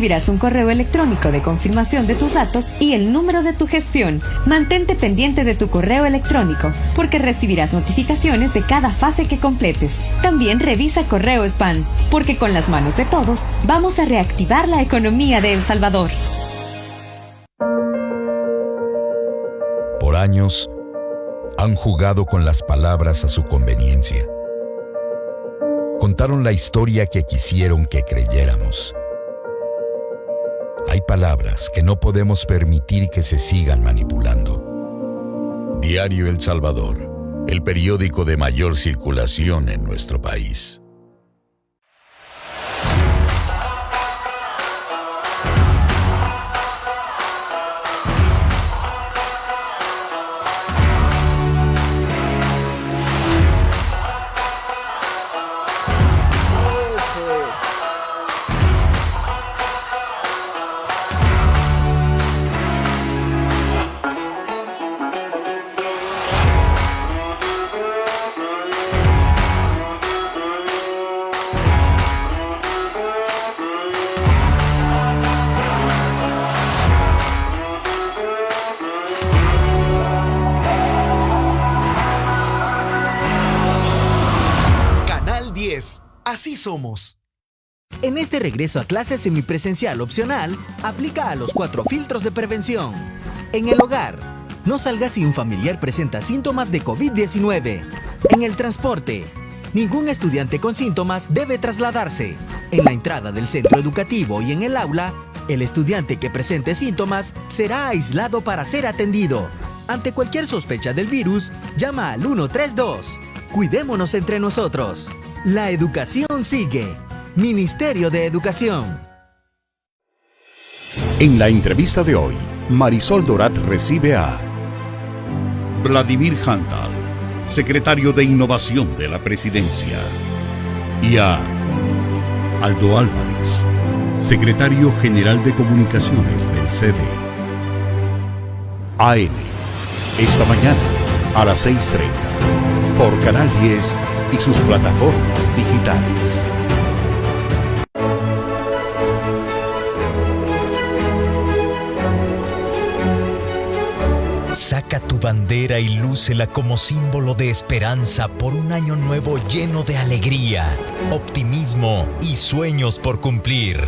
Recibirás un correo electrónico de confirmación de tus datos y el número de tu gestión. Mantente pendiente de tu correo electrónico, porque recibirás notificaciones de cada fase que completes. También revisa correo spam, porque con las manos de todos vamos a reactivar la economía de El Salvador. Por años, han jugado con las palabras a su conveniencia. Contaron la historia que quisieron que creyéramos. Hay palabras que no podemos permitir que se sigan manipulando. Diario El Salvador, el periódico de mayor circulación en nuestro país. Así somos. En este regreso a clases semipresencial opcional, aplica a los 4 filtros de prevención. En el hogar, no salgas si un familiar presenta síntomas de COVID-19. En el transporte, ningún estudiante con síntomas debe trasladarse. En la entrada del centro educativo y en el aula, el estudiante que presente síntomas será aislado para ser atendido. Ante cualquier sospecha del virus, llama al 132. Cuidémonos entre nosotros. La educación sigue. Ministerio de Educación. En la entrevista de hoy, Marisol Dorat recibe a Vladimir Hantal, secretario de Innovación de la Presidencia, y a Aldo Álvarez, secretario general de Comunicaciones del CD. AM, esta mañana a las 6:30, por Canal 10 y sus plataformas digitales. Saca tu bandera y lúcela como símbolo de esperanza por un año nuevo lleno de alegría, optimismo y sueños por cumplir.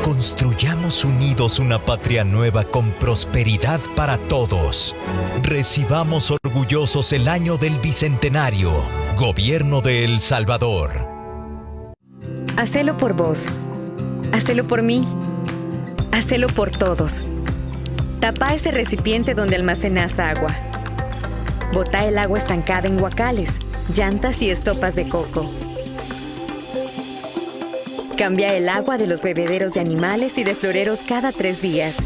Construyamos unidos una patria nueva con prosperidad para todos. Recibamos orgullosos el año del Bicentenario. Gobierno de El Salvador. Hacelo por vos. Hacelo por mí. Hacelo por todos. Tapa ese recipiente donde almacenas agua. Botá el agua estancada en guacales, llantas y estopas de coco. Cambia el agua de los bebederos de animales y de floreros cada 3 días.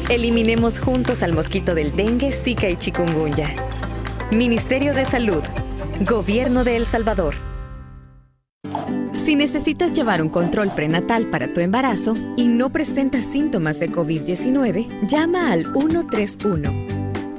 Eliminemos juntos al mosquito del dengue, zika y chikungunya. Ministerio de Salud. Gobierno de El Salvador. Si necesitas llevar un control prenatal para tu embarazo y no presentas síntomas de COVID-19, llama al 131.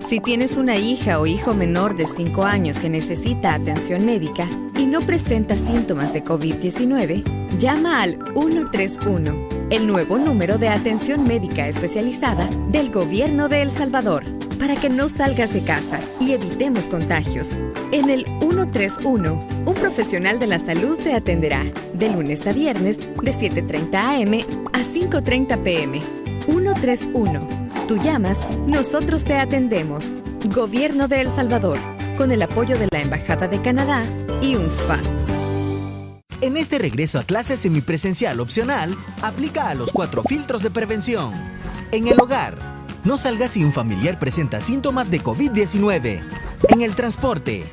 Si tienes una hija o hijo menor de 5 años que necesita atención médica y no presenta síntomas de COVID-19, llama al 131, el nuevo número de atención médica especializada del Gobierno de El Salvador, para que no salgas de casa y evitemos contagios. En el 131, un profesional de la salud te atenderá de lunes a viernes de 7:30 a.m. a 5:30 p.m. 131. Tú llamas, nosotros te atendemos. Gobierno de El Salvador, con el apoyo de la Embajada de Canadá y UNFPA. En este regreso a clases semipresencial opcional, aplica a los 4 filtros de prevención. En el hogar, no salgas si un familiar presenta síntomas de COVID-19. En el transporte,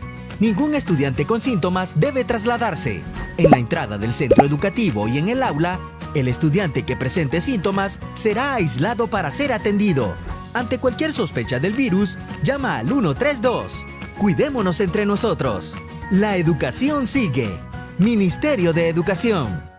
ningún estudiante con síntomas debe trasladarse. En la entrada del centro educativo y en el aula, el estudiante que presente síntomas será aislado para ser atendido. Ante cualquier sospecha del virus, llama al 132. Cuidémonos entre nosotros. La educación sigue. Ministerio de Educación.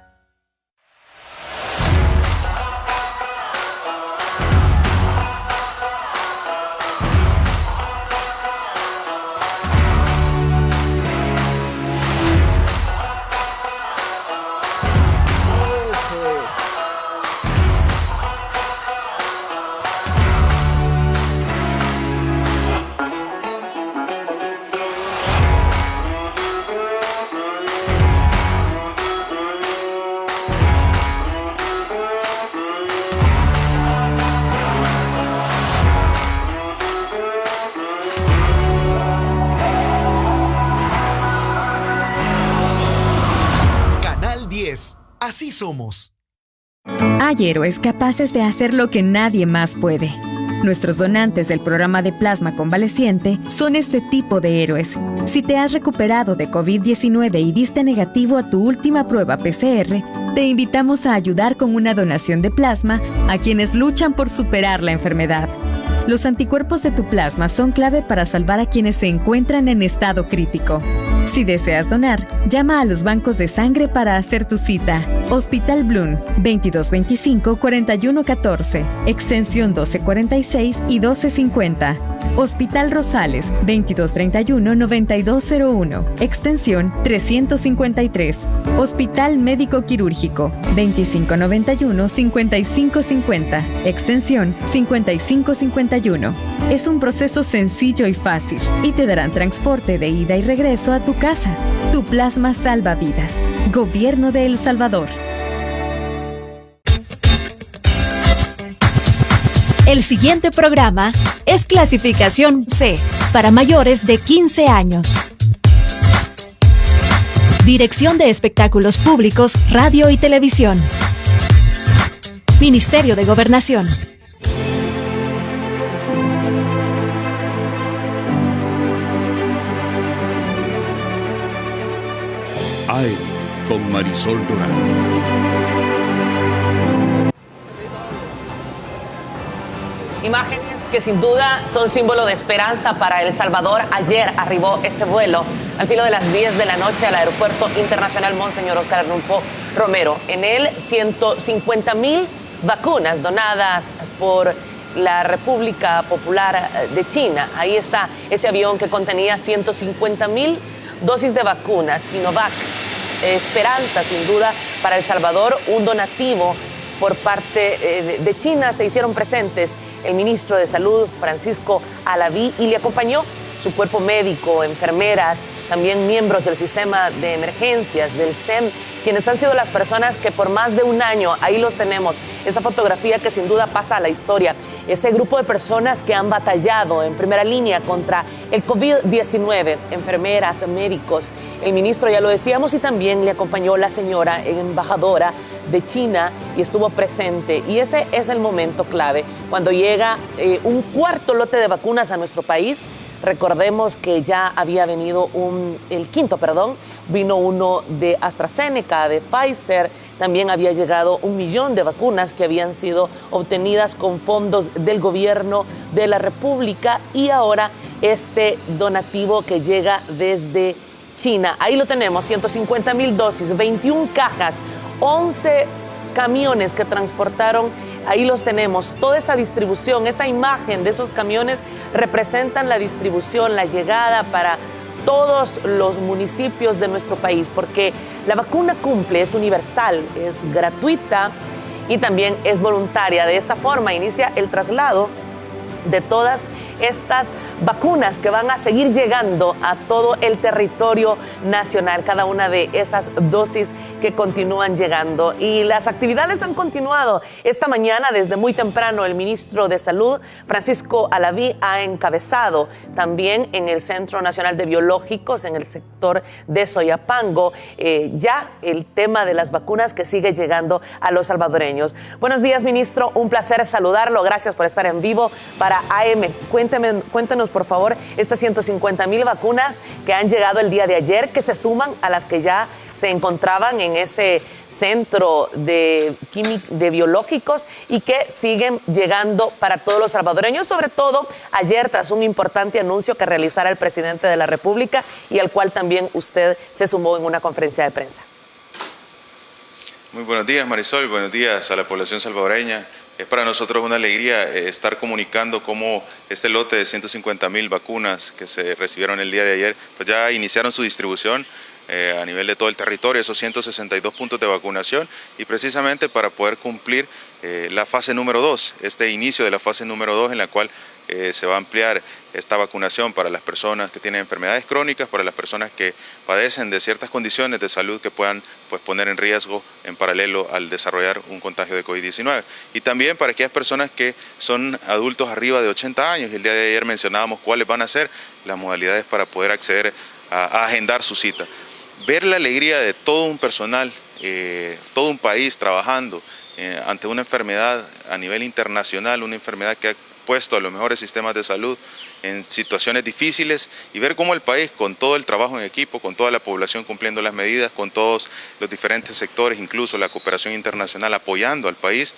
Así somos. Hay héroes capaces de hacer lo que nadie más puede. Nuestros donantes del programa de plasma convaleciente son este tipo de héroes. Si te has recuperado de COVID-19 y diste negativo a tu última prueba PCR, te invitamos a ayudar con una donación de plasma a quienes luchan por superar la enfermedad. Los anticuerpos de tu plasma son clave para salvar a quienes se encuentran en estado crítico. Si deseas donar, llama a los bancos de sangre para hacer tu cita. Hospital Bloom, 2225-4114, extensión 1246 y 1250. Hospital Rosales, 2231-9201, extensión 353. Hospital Médico Quirúrgico, 2591-5550, extensión 5551. Es un proceso sencillo y fácil y te darán transporte de ida y regreso a tu casa. Tu plasma salva vidas. Gobierno de El Salvador. El siguiente programa es clasificación C, para mayores de 15 años. Dirección de Espectáculos Públicos, Radio y Televisión. Ministerio de Gobernación. AM con Marisol Durán. Imágenes que sin duda son símbolo de esperanza para El Salvador. Ayer arribó este vuelo al filo de las 10 de la noche al Aeropuerto Internacional Monseñor Óscar Arnulfo Romero. En él, 150,000 vacunas donadas por la República Popular de China. Ahí está ese avión que contenía 150,000 dosis de vacunas Sinovac. Esperanza, sin duda, para El Salvador. Un donativo por parte de China. Se hicieron presentes el ministro de Salud, Francisco Alaví, y le acompañó su cuerpo médico, enfermeras, también miembros del sistema de emergencias, del SEM, quienes han sido las personas que por más de un año, ahí los tenemos, esa fotografía que sin duda pasa a la historia, ese grupo de personas que han batallado en primera línea contra el COVID-19, enfermeras, médicos. El ministro, ya lo decíamos, y también le acompañó la señora embajadora de China y estuvo presente. Y ese es el momento clave, cuando llega un cuarto lote de vacunas a nuestro país. Recordemos que ya había venido vino uno de AstraZeneca, de Pfizer, también había llegado 1 millón de vacunas que habían sido obtenidas con fondos del gobierno de la República, y ahora este donativo que llega desde China. Ahí lo tenemos, 150,000 dosis, 21 cajas, 11 camiones que transportaron. Ahí los tenemos, toda esa distribución, esa imagen de esos camiones representan la distribución, la llegada para todos los municipios de nuestro país, porque la vacuna cumple, es universal, es gratuita y también es voluntaria. De esta forma inicia el traslado de todas estas vacunas que van a seguir llegando a todo el territorio nacional, cada una de esas dosis que continúan llegando. Y las actividades han continuado. Esta mañana, desde muy temprano, el ministro de Salud, Francisco Alaví, ha encabezado también en el Centro Nacional de Biológicos, en el sector de Soyapango, ya el tema de las vacunas que sigue llegando a los salvadoreños. Buenos días, ministro. Un placer saludarlo. Gracias por estar en vivo para AM. Cuéntenos, por favor, estas 150,000 vacunas que han llegado el día de ayer, que se suman a las que ya se encontraban en ese centro de biológicos y que siguen llegando para todos los salvadoreños, sobre todo ayer tras un importante anuncio que realizara el presidente de la República y al cual también usted se sumó en una conferencia de prensa. Muy buenos días, Marisol, buenos días a la población salvadoreña. Es para nosotros una alegría estar comunicando cómo este lote de 150,000 vacunas que se recibieron el día de ayer, pues ya iniciaron su distribución a nivel de todo el territorio, esos 162 puntos de vacunación, y precisamente para poder cumplir la fase número 2, este inicio de la fase número 2 en la cual se va a ampliar esta vacunación para las personas que tienen enfermedades crónicas, para las personas que padecen de ciertas condiciones de salud que puedan poner en riesgo en paralelo al desarrollar un contagio de COVID-19. Y también para aquellas personas que son adultos arriba de 80 años, y el día de ayer mencionábamos cuáles van a ser las modalidades para poder acceder a agendar su cita. Ver la alegría de todo un personal todo un país trabajando ante una enfermedad a nivel internacional, una enfermedad que ha puesto a los mejores sistemas de salud en situaciones difíciles, y ver cómo el país, con todo el trabajo en equipo, con toda la población cumpliendo las medidas, con todos los diferentes sectores, incluso la cooperación internacional apoyando al país,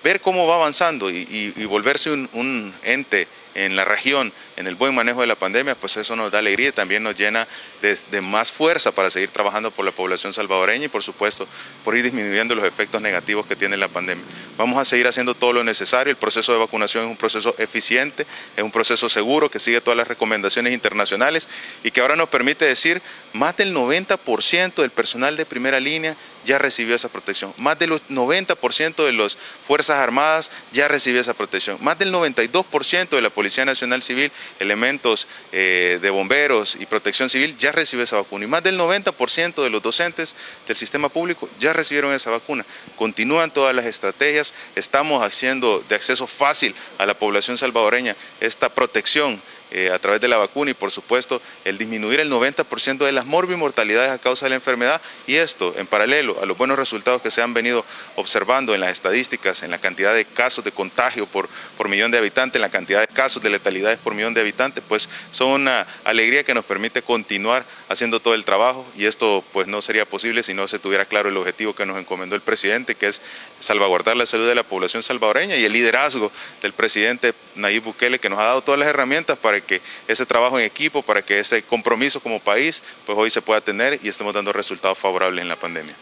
ver cómo va avanzando y volverse un ente en la región, en el buen manejo de la pandemia, pues eso nos da alegría y también nos llena de más fuerza para seguir trabajando por la población salvadoreña y por supuesto por ir disminuyendo los efectos negativos que tiene la pandemia. Vamos a seguir haciendo todo lo necesario. El proceso de vacunación es un proceso eficiente, es un proceso seguro que sigue todas las recomendaciones internacionales y que ahora nos permite decir más del 90% del personal de primera línea ya recibió esa protección, más del 90% de las Fuerzas Armadas ya recibió esa protección, más del 92% de la Policía Nacional Civil, elementos de bomberos y protección civil ya recibió esa vacuna y más del 90% de los docentes del sistema público ya recibieron esa vacuna. Continúan todas las estrategias, estamos haciendo de acceso fácil a la población salvadoreña esta protección a través de la vacuna y por supuesto el disminuir el 90% de las morbimortalidades a causa de la enfermedad, y esto en paralelo a los buenos resultados que se han venido observando en las estadísticas, en la cantidad de casos de contagio por millón de habitantes, en la cantidad de casos de letalidades por millón de habitantes, pues son una alegría que nos permite continuar haciendo todo el trabajo, y esto pues no sería posible si no se tuviera claro el objetivo que nos encomendó el presidente, que es salvaguardar la salud de la población salvadoreña, y el liderazgo del presidente Nayib Bukele, que nos ha dado todas las herramientas para que ese trabajo en equipo, para que ese compromiso como país, pues hoy se pueda tener y estemos dando resultados favorables en la pandemia.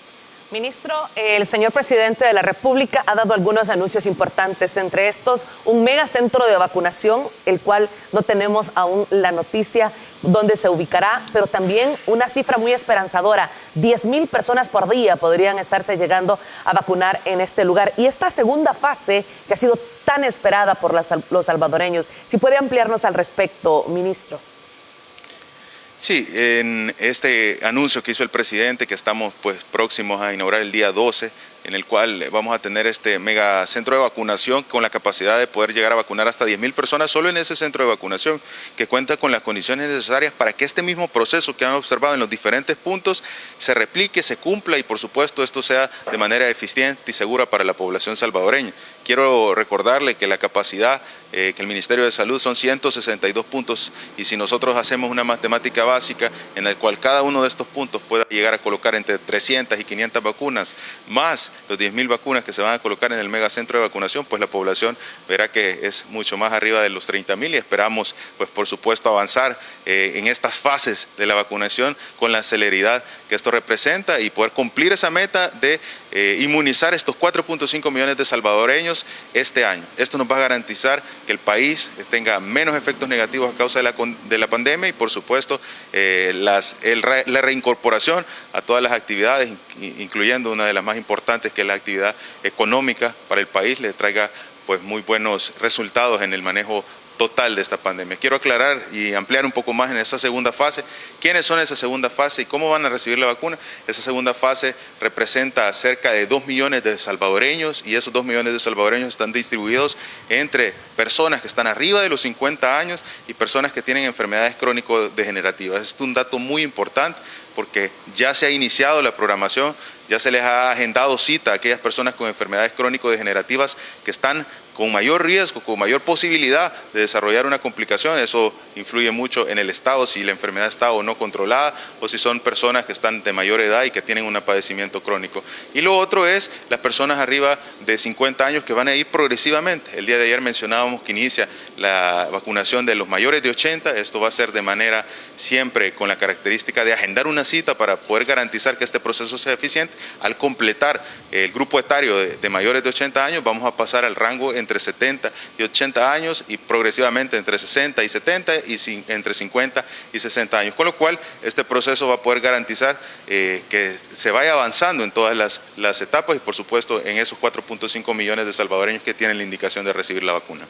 Ministro, el señor presidente de la República ha dado algunos anuncios importantes, entre estos un megacentro de vacunación, el cual no tenemos aún la noticia dónde se ubicará, pero también una cifra muy esperanzadora, 10,000 personas por día podrían estarse llegando a vacunar en este lugar. Y esta segunda fase, que ha sido tan esperada por los salvadoreños, si puede ampliarnos al respecto, ministro. Sí, en este anuncio que hizo el presidente, que estamos pues próximos a inaugurar el día 12, en el cual vamos a tener este megacentro de vacunación con la capacidad de poder llegar a vacunar hasta 10,000 personas solo en ese centro de vacunación, que cuenta con las condiciones necesarias para que este mismo proceso que han observado en los diferentes puntos se replique, se cumpla y por supuesto esto sea de manera eficiente y segura para la población salvadoreña. Quiero recordarle que la capacidad que el Ministerio de Salud son 162 puntos, y si nosotros hacemos una matemática básica en la cual cada uno de estos puntos pueda llegar a colocar entre 300 y 500 vacunas, más los 10,000 vacunas que se van a colocar en el megacentro de vacunación, pues la población verá que es mucho más arriba de los 30,000 y esperamos, pues por supuesto, avanzar en estas fases de la vacunación con la celeridad que esto representa y poder cumplir esa meta de inmunizar estos 4.5 millones de salvadoreños este año. Esto nos va a garantizar que el país tenga menos efectos negativos a causa de la pandemia y por supuesto la reincorporación a todas las actividades, incluyendo una de las más importantes que es la actividad económica para el país, le traiga pues muy buenos resultados en el manejo total de esta pandemia. Quiero aclarar y ampliar un poco más en esa segunda fase. ¿Quiénes son esa segunda fase y cómo van a recibir la vacuna? Esa segunda fase representa cerca de 2 millones de salvadoreños y esos 2 millones de salvadoreños están distribuidos entre personas que están arriba de los 50 años y personas que tienen enfermedades crónico-degenerativas. Es un dato muy importante porque ya se ha iniciado la programación, ya se les ha agendado cita a aquellas personas con enfermedades crónico-degenerativas que están con mayor riesgo, con mayor posibilidad de desarrollar una complicación. Eso influye mucho en el estado, si la enfermedad está o no controlada, o si son personas que están de mayor edad y que tienen un padecimiento crónico. Y lo otro es las personas arriba de 50 años que van a ir progresivamente. El día de ayer mencionábamos que inicia la vacunación de los mayores de 80. Esto va a ser de manera siempre con la característica de agendar una cita para poder garantizar que este proceso sea eficiente. Al completar el grupo etario de mayores de 80 años, vamos a pasar al rango entre 70 y 80 años y progresivamente entre 60 y 70 y entre 50 y 60 años. Con lo cual, este proceso va a poder garantizar que se vaya avanzando en todas las etapas y, por supuesto, en esos 4.5 millones de salvadoreños que tienen la indicación de recibir la vacuna.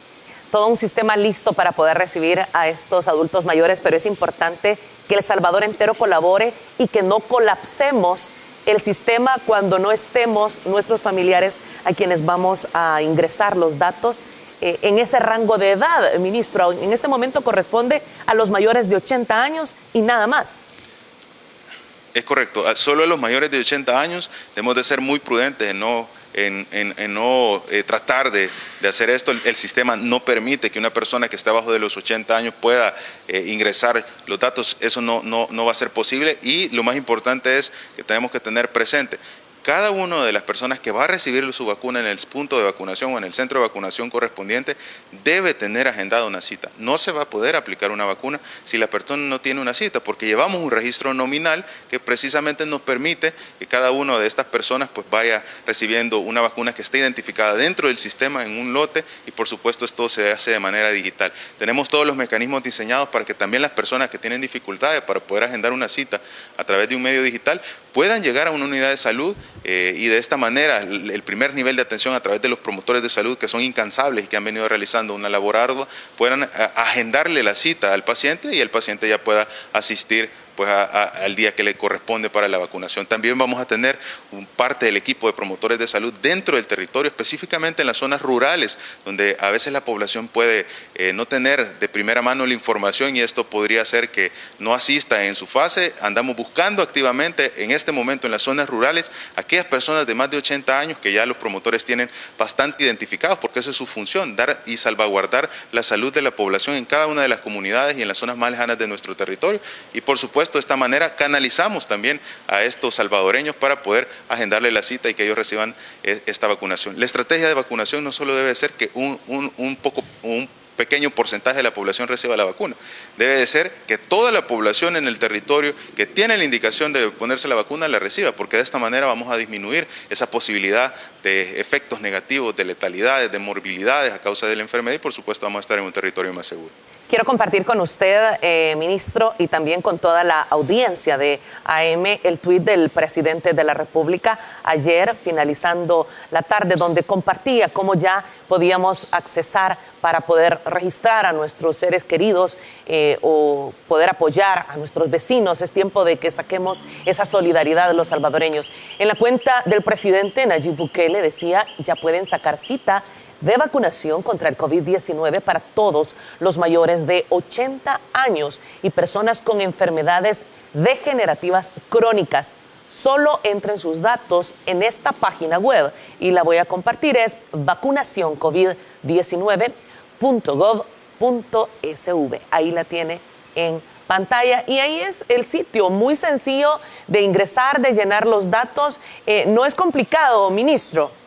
Todo un sistema listo para poder recibir a estos adultos mayores, pero es importante que El Salvador entero colabore y que no colapsemos el sistema cuando no estemos nuestros familiares a quienes vamos a ingresar los datos en ese rango de edad, ministro. En este momento corresponde a los mayores de 80 años y nada más. Es correcto. Solo a los mayores de 80 años debemos de ser muy prudentes en no tratar de hacer esto. El sistema no permite que una persona que está abajo de los 80 años pueda ingresar los datos. Eso no va a ser posible, y lo más importante es que tenemos que tener presente: cada una de las personas que va a recibir su vacuna en el punto de vacunación o en el centro de vacunación correspondiente debe tener agendada una cita. No se va a poder aplicar una vacuna si la persona no tiene una cita, porque llevamos un registro nominal que precisamente nos permite que cada una de estas personas pues vaya recibiendo una vacuna que esté identificada dentro del sistema en un lote, y por supuesto esto se hace de manera digital. Tenemos todos los mecanismos diseñados para que también las personas que tienen dificultades para poder agendar una cita a través de un medio digital puedan llegar a una unidad de salud, y de esta manera el primer nivel de atención a través de los promotores de salud, que son incansables y que han venido realizando una labor ardua, puedan agendarle la cita al paciente y el paciente ya pueda asistir pues al día que le corresponde para la vacunación. También vamos a tener parte del equipo de promotores de salud dentro del territorio, específicamente en las zonas rurales, donde a veces la población puede no tener de primera mano la información, y esto podría hacer que no asista en su fase. Andamos buscando activamente en este momento en las zonas rurales aquellas personas de más de 80 años que ya los promotores tienen bastante identificados, porque eso es su función, dar y salvaguardar la salud de la población en cada una de las comunidades y en las zonas más lejanas de nuestro territorio. Y por supuesto, de esta manera canalizamos también a estos salvadoreños para poder agendarle la cita y que ellos reciban esta vacunación. La estrategia de vacunación no solo debe ser que un pequeño porcentaje de la población reciba la vacuna. Debe de ser que toda la población en el territorio que tiene la indicación de ponerse la vacuna la reciba, porque de esta manera vamos a disminuir esa posibilidad de efectos negativos, de letalidades, de morbilidades a causa de la enfermedad, y por supuesto vamos a estar en un territorio más seguro. Quiero compartir con usted, ministro, y también con toda la audiencia de AM, el tuit del presidente de la República ayer, finalizando la tarde, donde compartía cómo ya podíamos accesar para poder registrar a nuestros seres queridos o poder apoyar a nuestros vecinos. Es tiempo de que saquemos esa solidaridad de los salvadoreños. En la cuenta del presidente Nayib Bukele decía: ya pueden sacar cita de vacunación contra el COVID-19 para todos los mayores de 80 años y personas con enfermedades degenerativas crónicas. Solo entren sus datos en esta página web, y la voy a compartir, es vacunacioncovid19.gov.sv. Ahí la tiene en pantalla, y ahí es el sitio muy sencillo de ingresar, de llenar los datos. No es complicado, ministro.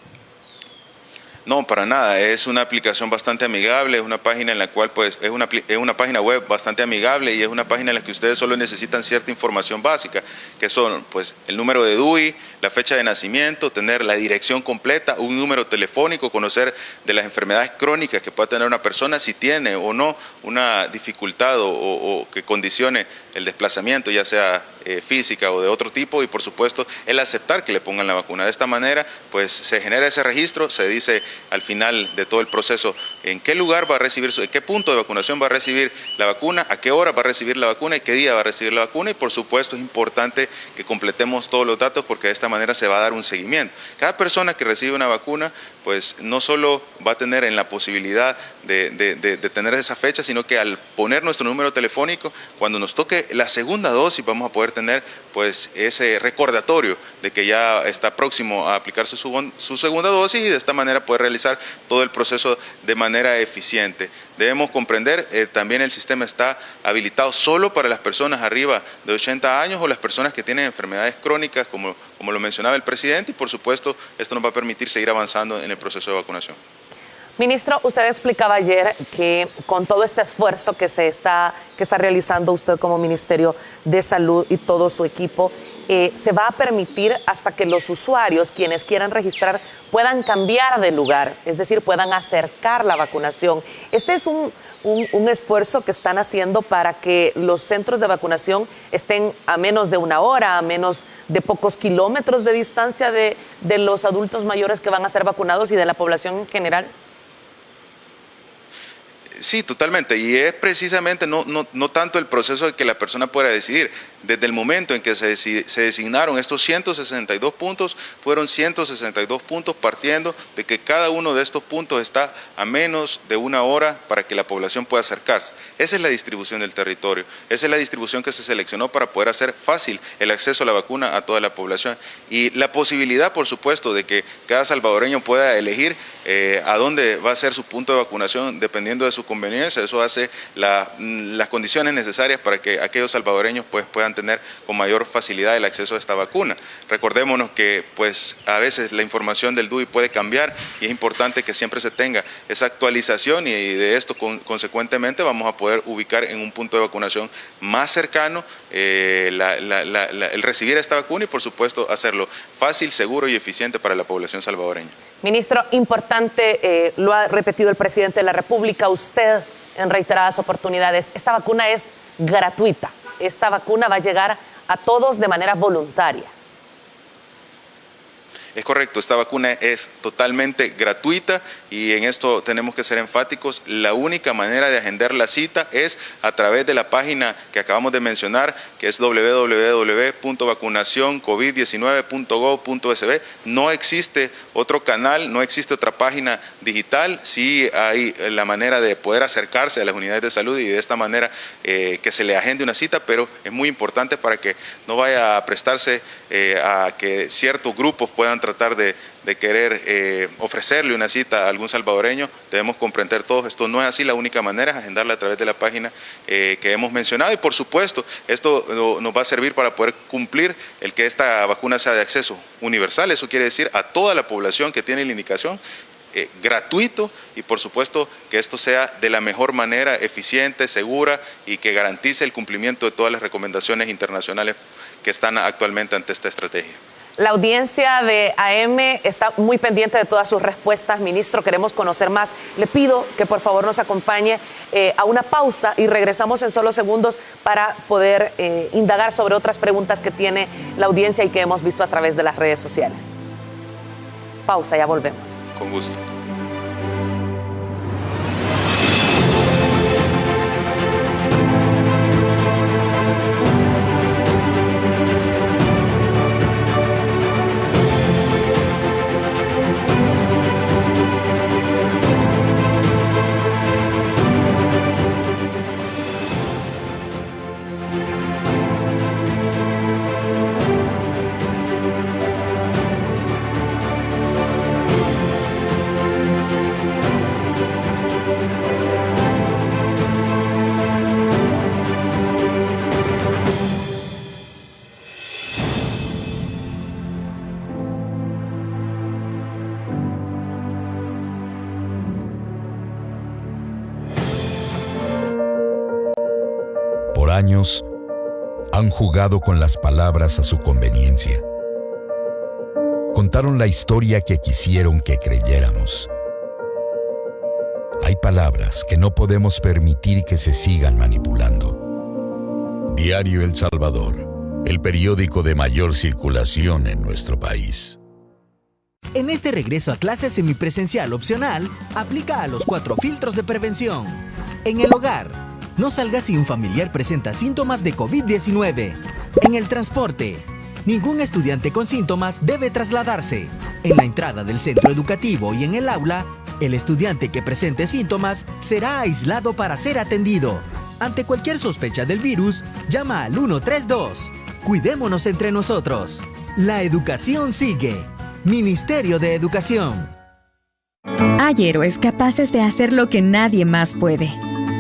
No, para nada. Es una aplicación bastante amigable, es una página en la cual pues es una página web bastante amigable, y es una página en la que ustedes solo necesitan cierta información básica, que son pues el número de DUI, la fecha de nacimiento, tener la dirección completa, un número telefónico, conocer de las enfermedades crónicas que pueda tener una persona, si tiene o no una dificultad o que condicione el desplazamiento, ya sea física o de otro tipo, y por supuesto el aceptar que le pongan la vacuna. De esta manera pues se genera ese registro, se dice al final de todo el proceso en qué lugar va a recibir, en qué punto de vacunación va a recibir la vacuna, a qué hora va a recibir la vacuna y qué día va a recibir la vacuna, y por supuesto es importante que completemos todos los datos, porque de esta manera se va a dar un seguimiento. Cada persona que recibe una vacuna pues no solo va a tener en la posibilidad de tener esa fecha, sino que al poner nuestro número telefónico, cuando nos toque la segunda dosis, vamos a poder tener pues ese recordatorio de que ya está próximo a aplicarse su segunda dosis, y de esta manera poder realizar todo el proceso de manera eficiente. Debemos comprender, también el sistema está habilitado solo para las personas arriba de 80 años o las personas que tienen enfermedades crónicas, como lo mencionaba el presidente, y por supuesto esto nos va a permitir seguir avanzando en el proceso de vacunación. Ministro, usted explicaba ayer que con todo este esfuerzo que está realizando usted como Ministerio de Salud y todo su equipo, se va a permitir hasta que los usuarios, quienes quieran registrar, puedan cambiar de lugar, es decir, puedan acercar la vacunación. Este es un esfuerzo que están haciendo para que los centros de vacunación estén a menos de una hora, a menos de pocos kilómetros de distancia de los adultos mayores que van a ser vacunados y de la población en general. Sí, totalmente, y es precisamente no tanto el proceso de que la persona pueda decidir. desde el momento en que se designaron estos 162 puntos, fueron 162 puntos partiendo de que cada uno de estos puntos está a menos de 1 hora para que la población pueda acercarse. Esa es la distribución del territorio, esa es la distribución que se seleccionó para poder hacer fácil el acceso a la vacuna a toda la población. Y la posibilidad, por supuesto, de que cada salvadoreño pueda elegir a dónde va a ser su punto de vacunación dependiendo de su conveniencia, eso hace las condiciones necesarias para que aquellos salvadoreños pues, puedan tener con mayor facilidad el acceso a esta vacuna. Recordémonos que pues, a veces la información del DUI puede cambiar y es importante que siempre se tenga esa actualización y de esto consecuentemente vamos a poder ubicar en un punto de vacunación más cercano el recibir esta vacuna y por supuesto hacerlo fácil, seguro y eficiente para la población salvadoreña. Ministro, importante, lo ha repetido el presidente de la República, usted en reiteradas oportunidades, esta vacuna es gratuita, esta vacuna va a llegar a todos de manera voluntaria. Es correcto, esta vacuna es totalmente gratuita y en esto tenemos que ser enfáticos. La única manera de agendar la cita es a través de la página que acabamos de mencionar, que es www.vacunacioncovid19.gov.sb. No existe otro canal, no existe otra página digital. Sí hay la manera de poder acercarse a las unidades de salud y de esta manera que se le agende una cita, pero es muy importante para que no vaya a prestarse a que ciertos grupos puedan tratar de querer ofrecerle una cita a algún salvadoreño. Debemos comprender todos, esto no es así, la única manera es agendarla a través de la página que hemos mencionado y por supuesto esto nos va a servir para poder cumplir el que esta vacuna sea de acceso universal, eso quiere decir a toda la población que tiene la indicación, gratuito y por supuesto que esto sea de la mejor manera, eficiente, segura y que garantice el cumplimiento de todas las recomendaciones internacionales que están actualmente ante esta estrategia. La audiencia de AM está muy pendiente de todas sus respuestas, ministro. Queremos conocer más. Le pido que por favor nos acompañe a una pausa y regresamos en solo segundos para poder indagar sobre otras preguntas que tiene la audiencia y que hemos visto a través de las redes sociales. Pausa, ya volvemos. Con gusto. Años han jugado con las palabras a su conveniencia. Contaron la historia que quisieron que creyéramos. Hay palabras que no podemos permitir que se sigan manipulando. Diario El Salvador, el periódico de mayor circulación en nuestro país. En este regreso a clases semipresencial opcional, aplica a los 4 filtros de prevención. En el hogar, no salga si un familiar presenta síntomas de COVID-19. En el transporte, ningún estudiante con síntomas debe trasladarse. En la entrada del centro educativo y en el aula, el estudiante que presente síntomas será aislado para ser atendido. Ante cualquier sospecha del virus, llama al 132. Cuidémonos entre nosotros. La educación sigue. Ministerio de Educación. Hay héroes capaces de hacer lo que nadie más puede.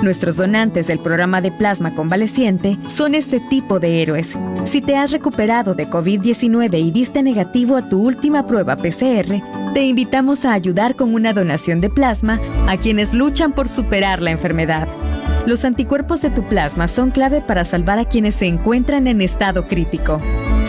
Nuestros donantes del programa de plasma convaleciente son este tipo de héroes. Si te has recuperado de COVID-19 y diste negativo a tu última prueba PCR, te invitamos a ayudar con una donación de plasma a quienes luchan por superar la enfermedad. Los anticuerpos de tu plasma son clave para salvar a quienes se encuentran en estado crítico.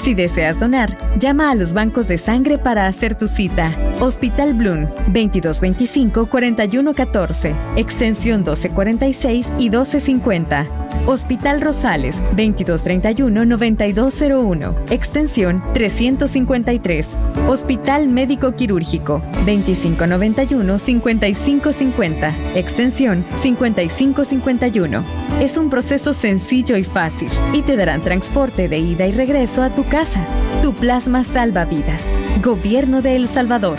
Si deseas donar, llama a los bancos de sangre para hacer tu cita. Hospital Bloom, 2225-4114, extensión 1246 y 1250. Hospital Rosales, 2231-9201, extensión 353. Hospital Médico Quirúrgico, 2591-5550, extensión 5551. Es un proceso sencillo y fácil y te darán transporte de ida y regreso a tu casa. Tu plasma salva vidas. Gobierno de El Salvador.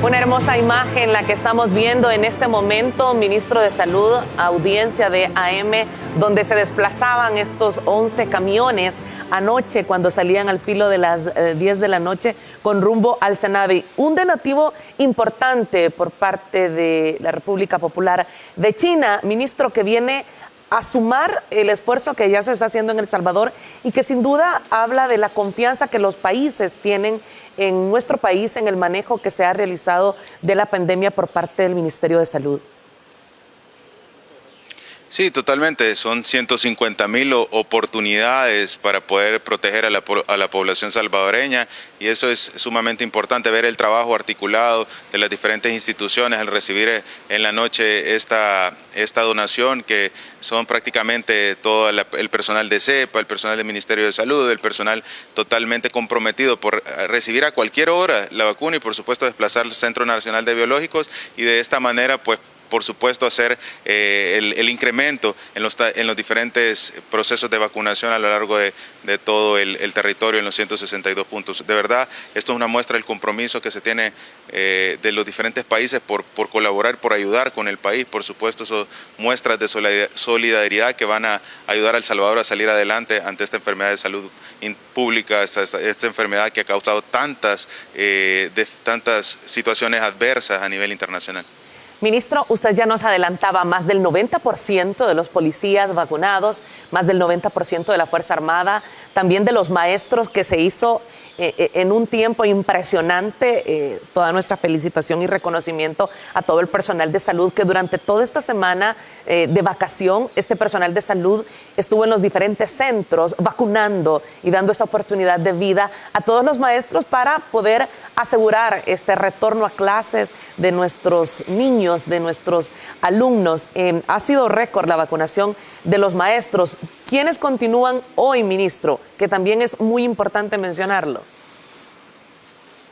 Una hermosa imagen la que estamos viendo en este momento, ministro de Salud, audiencia de AM, donde se desplazaban estos 11 camiones anoche cuando salían al filo de las 10 de la noche con rumbo al Senavi. Un donativo importante por parte de la República Popular de China, ministro, que viene a sumar el esfuerzo que ya se está haciendo en El Salvador y que sin duda habla de la confianza que los países tienen en nuestro país en el manejo que se ha realizado de la pandemia por parte del Ministerio de Salud. Sí, totalmente. Son 150,000 oportunidades para poder proteger a la población salvadoreña, y eso es sumamente importante, ver el trabajo articulado de las diferentes instituciones al recibir en la noche esta donación, que son prácticamente todo el personal de CEPA, el personal del Ministerio de Salud, el personal totalmente comprometido por recibir a cualquier hora la vacuna y por supuesto desplazar al Centro Nacional de Biológicos, y de esta manera pues por supuesto hacer el incremento en los diferentes procesos de vacunación a lo largo de todo el territorio en los 162 puntos. De verdad, esto es una muestra del compromiso que se tiene de los diferentes países por colaborar, por ayudar con el país. Por supuesto, son muestras de solidaridad que van a ayudar a El Salvador a salir adelante ante esta enfermedad de salud pública, esta enfermedad que ha causado tantas situaciones adversas a nivel internacional. Ministro, usted ya nos adelantaba, más del 90% de los policías vacunados, más del 90% de la Fuerza Armada, también de los maestros, que se hizo en un tiempo impresionante. Toda nuestra felicitación y reconocimiento a todo el personal de salud que durante toda esta semana de vacación, este personal de salud estuvo en los diferentes centros vacunando y dando esa oportunidad de vida a todos los maestros para poder asegurar este retorno a clases de nuestros niños, de nuestros alumnos. Ha sido récord la vacunación de los maestros. ¿Quiénes continúan hoy, ministro? Que también es muy importante mencionarlo.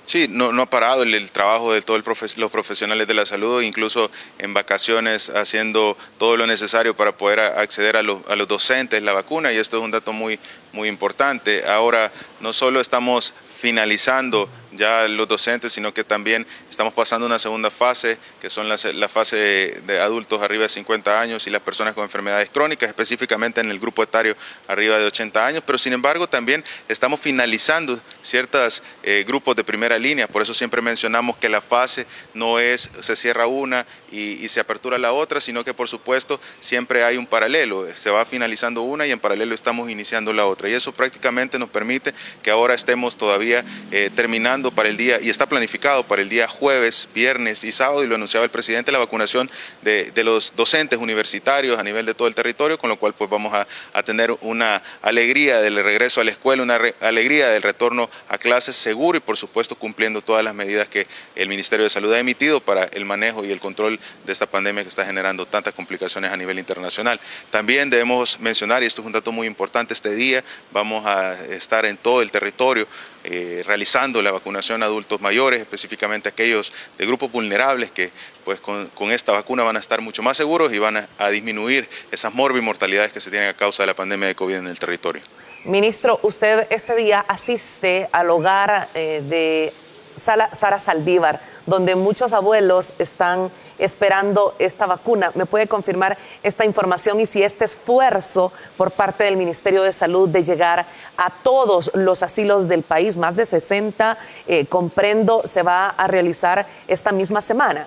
Sí, no ha parado el trabajo de todos los profesionales de la salud, incluso en vacaciones, haciendo todo lo necesario para poder acceder a los docentes la vacuna, y esto es un dato muy importante. Ahora no solo estamos finalizando ya los docentes, sino que también estamos pasando una segunda fase, que son la fase de adultos arriba de 50 años y las personas con enfermedades crónicas, específicamente en el grupo etario arriba de 80 años, pero sin embargo también estamos finalizando ciertos grupos de primera línea. Por eso siempre mencionamos que la fase no es se cierra una y se apertura la otra, sino que por supuesto siempre hay un paralelo, se va finalizando una y en paralelo estamos iniciando la otra, y eso prácticamente nos permite que ahora estemos todavía terminando para el día, y está planificado para el día jueves, viernes y sábado, y lo anunciaba el presidente, la vacunación de los docentes universitarios a nivel de todo el territorio, con lo cual pues vamos a tener una alegría del regreso a la escuela, una alegría del retorno a clases seguro y por supuesto cumpliendo todas las medidas que el Ministerio de Salud ha emitido para el manejo y el control de esta pandemia que está generando tantas complicaciones a nivel internacional. También debemos mencionar, y esto es un dato muy importante, este día vamos a estar en todo el territorio realizando la vacunación a adultos mayores, específicamente aquellos de grupos vulnerables que pues con esta vacuna van a estar mucho más seguros y van a disminuir esas morbimortalidades que se tienen a causa de la pandemia de COVID en el territorio. Ministro, usted este día asiste al hogar de Sara Saldívar, donde muchos abuelos están esperando esta vacuna. ¿Me puede confirmar esta información y si este esfuerzo por parte del Ministerio de Salud de llegar a todos los asilos del país, más de 60, comprendo, se va a realizar esta misma semana?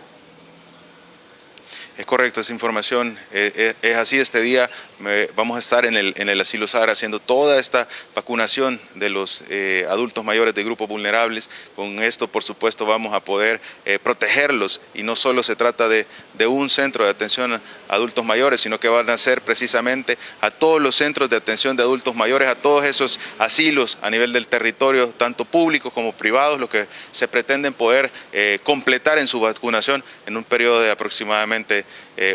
Es correcto, esa información es así. Este día vamos a estar en el Asilo Sadra haciendo toda esta vacunación de los adultos mayores de grupos vulnerables. Con esto, por supuesto, vamos a poder protegerlos, y no solo se trata de un centro de atención a adultos mayores, sino que van a ser precisamente a todos los centros de atención de adultos mayores, a todos esos asilos a nivel del territorio, tanto públicos como privados, lo que se pretenden poder completar en su vacunación en un periodo de aproximadamente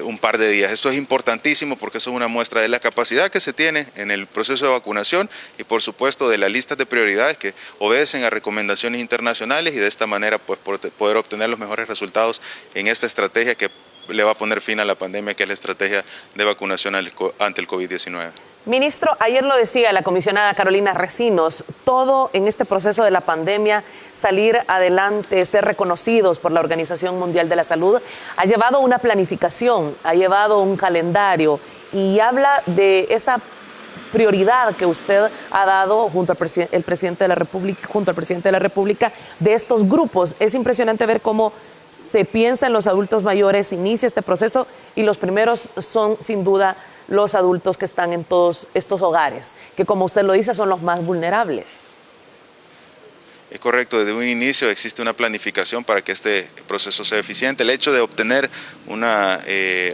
un par de días. Esto es importantísimo porque eso es una muestra de la capacidad que se tiene en el proceso de vacunación y, por supuesto, de las listas de prioridades que obedecen a recomendaciones internacionales, y de esta manera pues poder obtener los mejores resultados en esta estrategia que le va a poner fin a la pandemia, que es la estrategia de vacunación ante el COVID-19. Ministro, ayer lo decía la comisionada Carolina Recinos, todo en este proceso de la pandemia, salir adelante, ser reconocidos por la Organización Mundial de la Salud, ha llevado una planificación, ha llevado un calendario, y habla de esa prioridad que usted ha dado junto al presidente de la República, de estos grupos. Es impresionante ver cómo se piensa en los adultos mayores, inicia este proceso, y los primeros son sin duda los adultos que están en todos estos hogares, que, como usted lo dice, son los más vulnerables. Es correcto, desde un inicio existe una planificación para que este proceso sea eficiente. El hecho de obtener un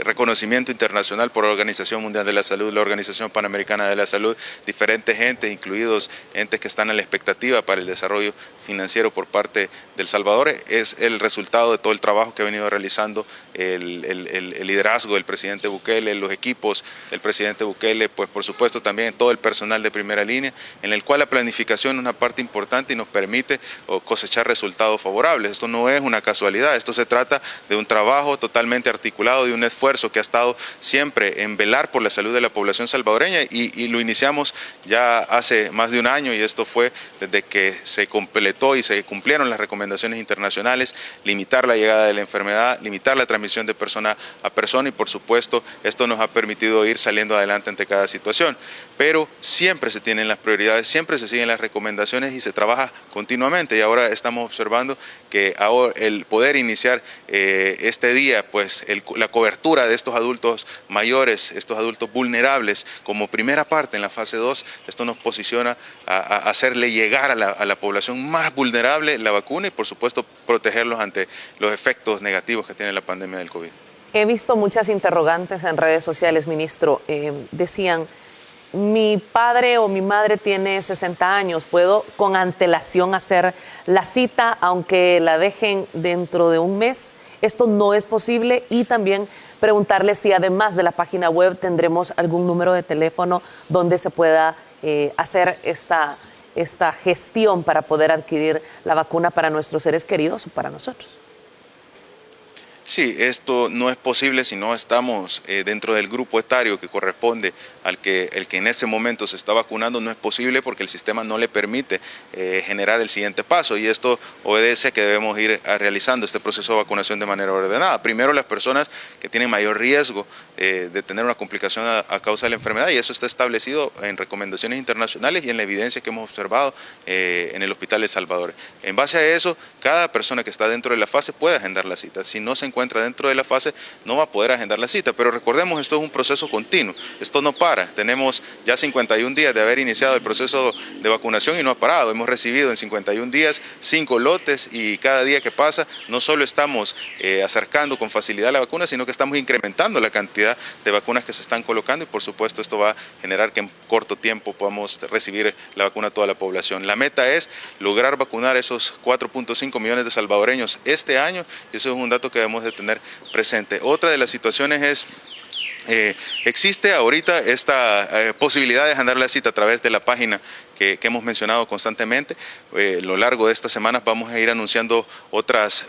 reconocimiento internacional por la Organización Mundial de la Salud, la Organización Panamericana de la Salud, diferentes entes, incluidos entes que están a la expectativa para el desarrollo financiero por parte de El Salvador, es el resultado de todo el trabajo que ha venido realizando el liderazgo del presidente Bukele, los equipos del presidente Bukele, pues por supuesto también todo el personal de primera línea, en el cual la planificación es una parte importante y nos permite cosechar resultados favorables. Esto no es una casualidad, esto se trata de un trabajo totalmente articulado, de un esfuerzo que ha estado siempre en velar por la salud de la población salvadoreña, y lo iniciamos ya hace más de un año, y esto fue desde que se completó y se cumplieron las recomendaciones internacionales: limitar la llegada de la enfermedad, limitar la transmisión de persona a persona, y por supuesto esto nos ha permitido ir saliendo adelante ante cada situación. Pero siempre se tienen las prioridades, siempre se siguen las recomendaciones y se trabaja continuamente, y ahora estamos observando que ahora el poder iniciar este día, pues la cobertura de estos adultos mayores, estos adultos vulnerables, como primera parte en la fase 2, esto nos posiciona a hacerle llegar a la población más vulnerable la vacuna, y por supuesto protegerlos ante los efectos negativos que tiene la pandemia del COVID. He visto muchas interrogantes en redes sociales, ministro. Decían: mi padre o mi madre tiene 60 años, ¿puedo con antelación hacer la cita aunque la dejen dentro de un mes? Esto no es posible. Y también preguntarle si, además de la página web, tendremos algún número de teléfono donde se pueda hacer esta gestión para poder adquirir la vacuna para nuestros seres queridos o para nosotros. Sí, esto no es posible si no estamos dentro del grupo etario que corresponde al que en ese momento se está vacunando. No es posible porque el sistema no le permite generar el siguiente paso, y esto obedece a que debemos ir realizando este proceso de vacunación de manera ordenada. Primero, las personas que tienen mayor riesgo de tener una complicación a causa de la enfermedad, y eso está establecido en recomendaciones internacionales y en la evidencia que hemos observado en el Hospital El Salvador. En base a eso, cada persona que está dentro de la fase puede agendar la cita. Si no se encuentra dentro de la fase, no va a poder agendar la cita, pero recordemos, esto es un proceso continuo, esto no para. Tenemos ya 51 días de haber iniciado el proceso de vacunación y no ha parado. Hemos recibido en 51 días 5 lotes, y cada día que pasa no solo estamos acercando con facilidad la vacuna, sino que estamos incrementando la cantidad de vacunas que se están colocando, y por supuesto esto va a generar que en corto tiempo podamos recibir la vacuna a toda la población. La meta es lograr vacunar esos 4.5 millones de salvadoreños este año, y eso es un dato que debemos de tener presente. Otra de las situaciones es existe ahorita esta posibilidad de agendar la cita a través de la página que hemos mencionado constantemente. A lo largo de estas semanas vamos a ir anunciando otras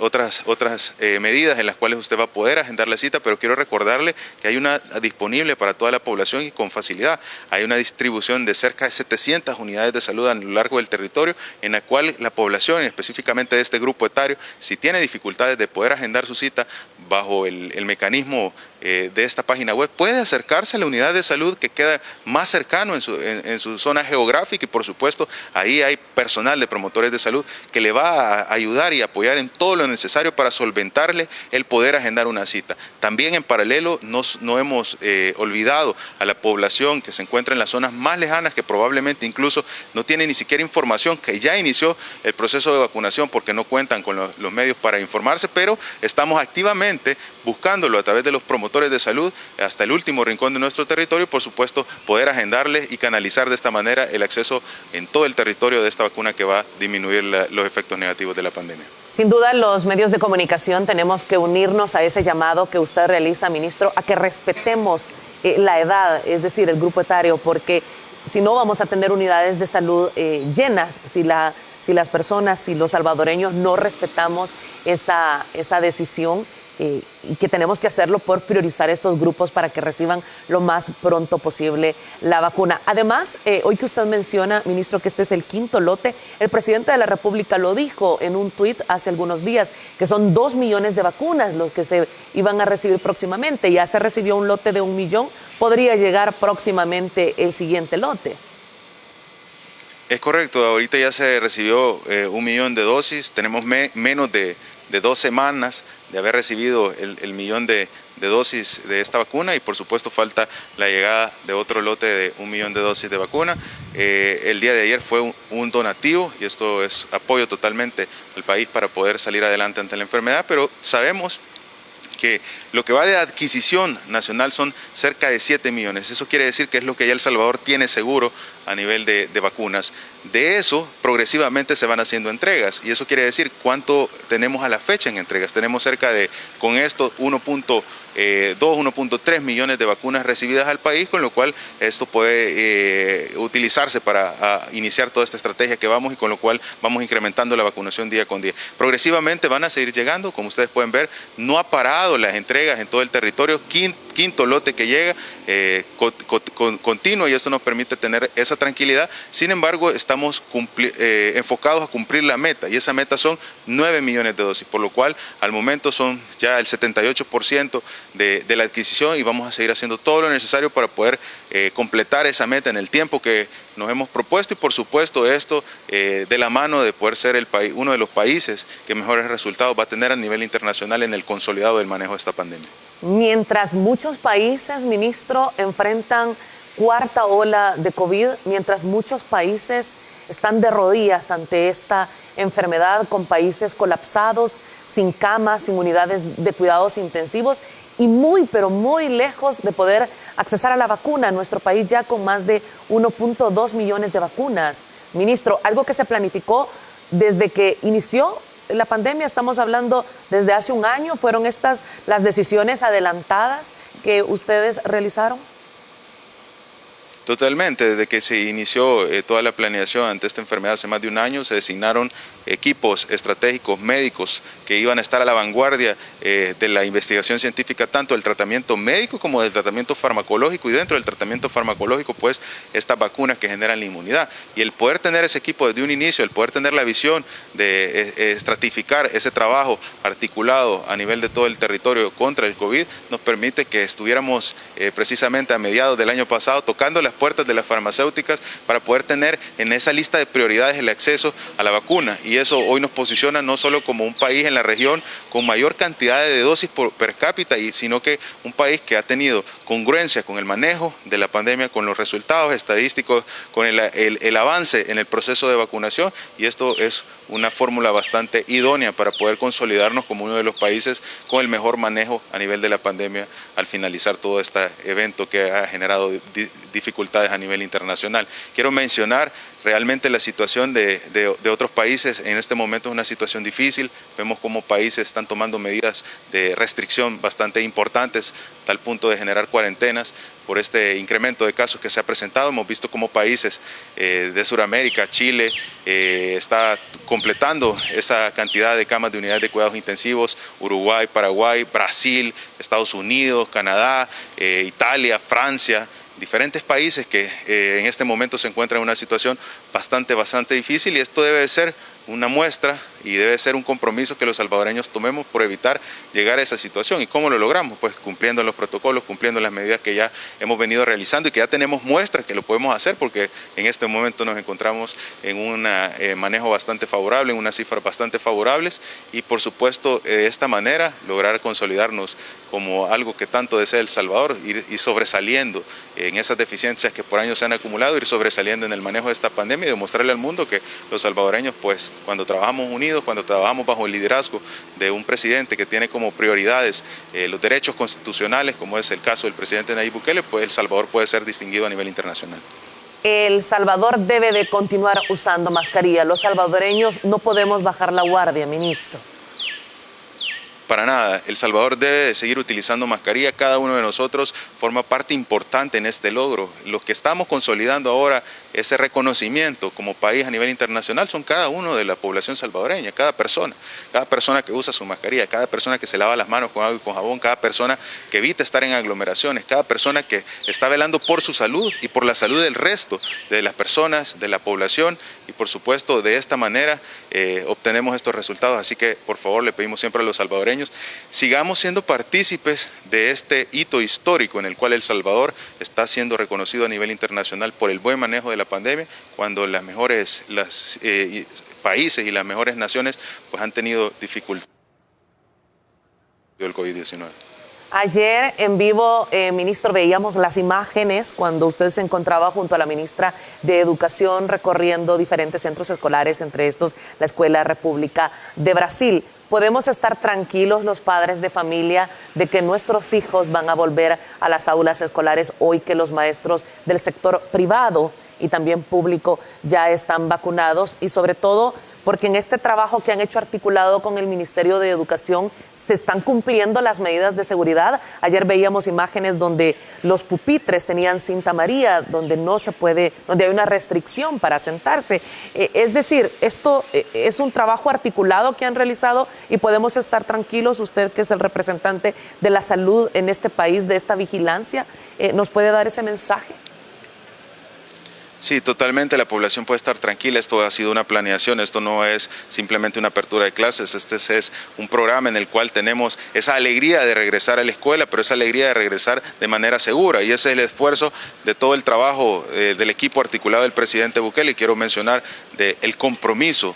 medidas en las cuales usted va a poder agendar la cita, pero quiero recordarle que hay una disponible para toda la población y con facilidad. Hay una distribución de cerca de 700 unidades de salud a lo largo del territorio, en la cual la población, específicamente de este grupo etario, si tiene dificultades de poder agendar su cita bajo el mecanismo de esta página web, puede acercarse a la unidad de salud que queda más cercano en su zona geográfica, y por supuesto ahí hay personal de promotores de salud que le va a ayudar y apoyar en todo lo necesario para solventarle el poder agendar una cita. También en paralelo no hemos olvidado a la población que se encuentra en las zonas más lejanas, que probablemente incluso no tiene ni siquiera información, que ya inició el proceso de vacunación porque no cuentan con los medios para informarse, pero estamos activamente buscándolo a través de los promotores de salud hasta el último rincón de nuestro territorio, y por supuesto poder agendarles y canalizar de esta manera el acceso en todo el territorio de esta vacuna que va a disminuir los efectos negativos de la pandemia. Sin duda, los medios de comunicación tenemos que unirnos a ese llamado que usted realiza, ministro, a que respetemos la edad, es decir, el grupo etario, porque si no vamos a tener unidades de salud llenas, si las personas, si los salvadoreños no respetamos esa decisión, y que tenemos que hacerlo por priorizar estos grupos para que reciban lo más pronto posible la vacuna. Además, hoy que usted menciona, ministro, que este es el 5º lote, el presidente de la República lo dijo en un tuit hace algunos días, que son 2 millones de vacunas los que se iban a recibir próximamente. Ya se recibió un lote de 1 millón, podría llegar próximamente el siguiente lote. Es correcto, ahorita ya se recibió 1 millón de dosis, tenemos menos de 2 semanas de haber recibido el millón de dosis de esta vacuna, y por supuesto falta la llegada de otro lote de 1 millón de dosis de vacuna. El día de ayer fue un donativo, y esto es apoyo totalmente al país para poder salir adelante ante la enfermedad, pero sabemos que lo que va de adquisición nacional son cerca de 7 millones. Eso quiere decir que es lo que ya El Salvador tiene seguro a nivel de vacunas. De eso, progresivamente se van haciendo entregas, y eso quiere decir cuánto tenemos a la fecha en entregas. Tenemos cerca de, con esto, 1.3 millones de vacunas recibidas al país, con lo cual esto puede utilizarse para iniciar toda esta estrategia que vamos, y con lo cual vamos incrementando la vacunación día con día. Progresivamente van a seguir llegando, como ustedes pueden ver, no ha parado las entregas en todo el territorio, quinto lote que llega continuo, y esto nos permite tener esa tranquilidad. Sin embargo, estamos enfocados a cumplir la meta, y esa meta son 9 millones de dosis, por lo cual al momento son ya el 78% de la adquisición, y vamos a seguir haciendo todo lo necesario para poder completar esa meta en el tiempo que nos hemos propuesto, y por supuesto esto de la mano de poder ser uno de los países que mejores resultados va a tener a nivel internacional en el consolidado del manejo de esta pandemia. Mientras muchos países, ministro, enfrentan 4ª ola de COVID, mientras muchos países están de rodillas ante esta enfermedad, con países colapsados, sin camas, sin unidades de cuidados intensivos y pero muy lejos de poder accesar a la vacuna. Nuestro país ya con más de 1.2 millones de vacunas. Ministro, algo que se planificó desde que inició la pandemia, estamos hablando desde hace un año, ¿fueron estas las decisiones adelantadas que ustedes realizaron? Totalmente, desde que se inició toda la planeación ante esta enfermedad hace más de un año, se designaron equipos estratégicos médicos que iban a estar a la vanguardia de la investigación científica, tanto del tratamiento médico como del tratamiento farmacológico, y dentro del tratamiento farmacológico pues estas vacunas que generan la inmunidad. Y el poder tener ese equipo desde un inicio, el poder tener la visión de estratificar ese trabajo articulado a nivel de todo el territorio contra el COVID, nos permite que estuviéramos precisamente a mediados del año pasado tocando las puertas de las farmacéuticas para poder tener en esa lista de prioridades el acceso a la vacuna, y eso hoy nos posiciona no solo como un país en la región con mayor cantidad de dosis per cápita, sino que un país que ha tenido congruencia con el manejo de la pandemia, con los resultados estadísticos, con el avance en el proceso de vacunación, y esto es una fórmula bastante idónea para poder consolidarnos como uno de los países con el mejor manejo a nivel de la pandemia al finalizar todo este evento que ha generado dificultades a nivel internacional. Quiero mencionar realmente la situación de otros países. En este momento es una situación difícil, vemos cómo países están tomando medidas de restricción bastante importantes, tal punto de generar cuarentenas por este incremento de casos que se ha presentado. Hemos visto cómo países de Sudamérica, Chile, está completando esa cantidad de camas de unidades de cuidados intensivos, Uruguay, Paraguay, Brasil, Estados Unidos, Canadá, Italia, Francia, diferentes países que en este momento se encuentran en una situación bastante difícil, y esto debe ser una muestra y debe ser un compromiso que los salvadoreños tomemos por evitar llegar a esa situación. ¿Y cómo lo logramos? Pues cumpliendo los protocolos, cumpliendo las medidas que ya hemos venido realizando y que ya tenemos muestras que lo podemos hacer, porque en este momento nos encontramos en un manejo bastante favorable, en unas cifras bastante favorables, y por supuesto de esta manera lograr consolidarnos como algo que tanto desea El Salvador, ir sobresaliendo en esas deficiencias que por años se han acumulado, ir sobresaliendo en el manejo de esta pandemia y demostrarle al mundo que los salvadoreños, pues cuando trabajamos unidos, cuando trabajamos bajo el liderazgo de un presidente que tiene como prioridades los derechos constitucionales, como es el caso del presidente Nayib Bukele, pues El Salvador puede ser distinguido a nivel internacional. El Salvador debe de continuar usando mascarilla. Los salvadoreños no podemos bajar la guardia, ministro. Para nada, El Salvador debe de seguir utilizando mascarilla, cada uno de nosotros forma parte importante en este logro. Los que estamos consolidando ahora ese reconocimiento como país a nivel internacional son cada uno de la población salvadoreña, cada persona que usa su mascarilla, cada persona que se lava las manos con agua y con jabón, cada persona que evita estar en aglomeraciones, cada persona que está velando por su salud y por la salud del resto de las personas, de la población, y por supuesto de esta manera obtenemos estos resultados. Así que por favor le pedimos siempre a los salvadoreños, sigamos siendo partícipes de este hito histórico en el cual El Salvador está siendo reconocido a nivel internacional por el buen manejo de la pandemia, cuando los mejores países y las mejores naciones pues han tenido dificultades del COVID-19. Ayer en vivo, ministro, veíamos las imágenes cuando usted se encontraba junto a la ministra de Educación recorriendo diferentes centros escolares, entre estos la Escuela República de Brasil. ¿Podemos estar tranquilos los padres de familia de que nuestros hijos van a volver a las aulas escolares hoy que los maestros del sector privado y también público ya están vacunados? Y sobre todo porque en este trabajo que han hecho articulado con el Ministerio de Educación se están cumpliendo las medidas de seguridad. Ayer veíamos imágenes donde los pupitres tenían cinta amarilla, donde no se puede, donde hay una restricción para sentarse. Es decir, esto es un trabajo articulado que han realizado y podemos estar tranquilos. Usted, que es el representante de la salud en este país, de esta vigilancia, ¿nos puede dar ese mensaje? Sí, totalmente, la población puede estar tranquila. Esto ha sido una planeación, esto no es simplemente una apertura de clases, este es un programa en el cual tenemos esa alegría de regresar a la escuela, pero esa alegría de regresar de manera segura, y ese es el esfuerzo de todo el trabajo del equipo articulado del presidente Bukele. Y quiero mencionar el compromiso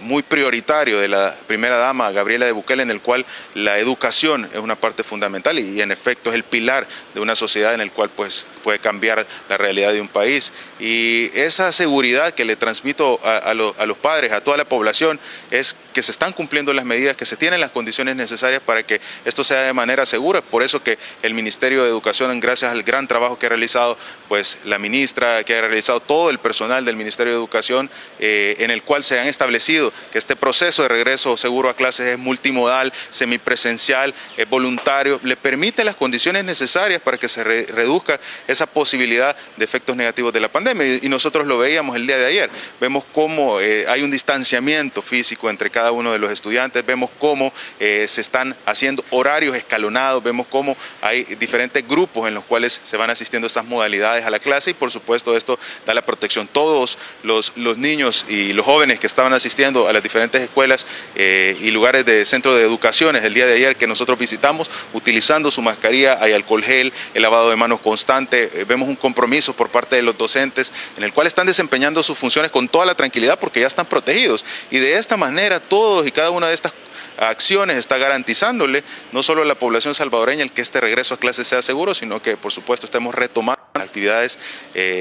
muy prioritario de la primera dama Gabriela de Bukele, en el cual la educación es una parte fundamental y en efecto es el pilar de una sociedad en el cual pues puede cambiar la realidad de un país. Y esa seguridad que le transmito a los padres, a toda la población, es que se están cumpliendo las medidas, que se tienen las condiciones necesarias para que esto sea de manera segura. Por eso que el Ministerio de Educación, gracias al gran trabajo que ha realizado pues la ministra, que ha realizado todo el personal del Ministerio de Educación, en el cual se han establecido que este proceso de regreso seguro a clases es multimodal, semipresencial, es voluntario, le permite las condiciones necesarias para que se reduzca esa posibilidad de efectos negativos de la pandemia. Y nosotros lo veíamos el día de ayer, vemos cómo hay un distanciamiento físico entre cada uno de los estudiantes, vemos cómo se están haciendo horarios escalonados, vemos cómo hay diferentes grupos en los cuales se van asistiendo estas modalidades a la clase, y por supuesto esto da la protección. Todos los niños y los jóvenes que estaban asistiendo a las diferentes escuelas y lugares de centro de educaciones el día de ayer que nosotros visitamos, utilizando su mascarilla, hay alcohol gel, el lavado de manos constante, vemos un compromiso por parte de los docentes en el cual están desempeñando sus funciones con toda la tranquilidad porque ya están protegidos, y de esta manera todos y cada una de estas acciones está garantizándole no solo a la población salvadoreña el que este regreso a clases sea seguro, sino que por supuesto estemos retomando las actividades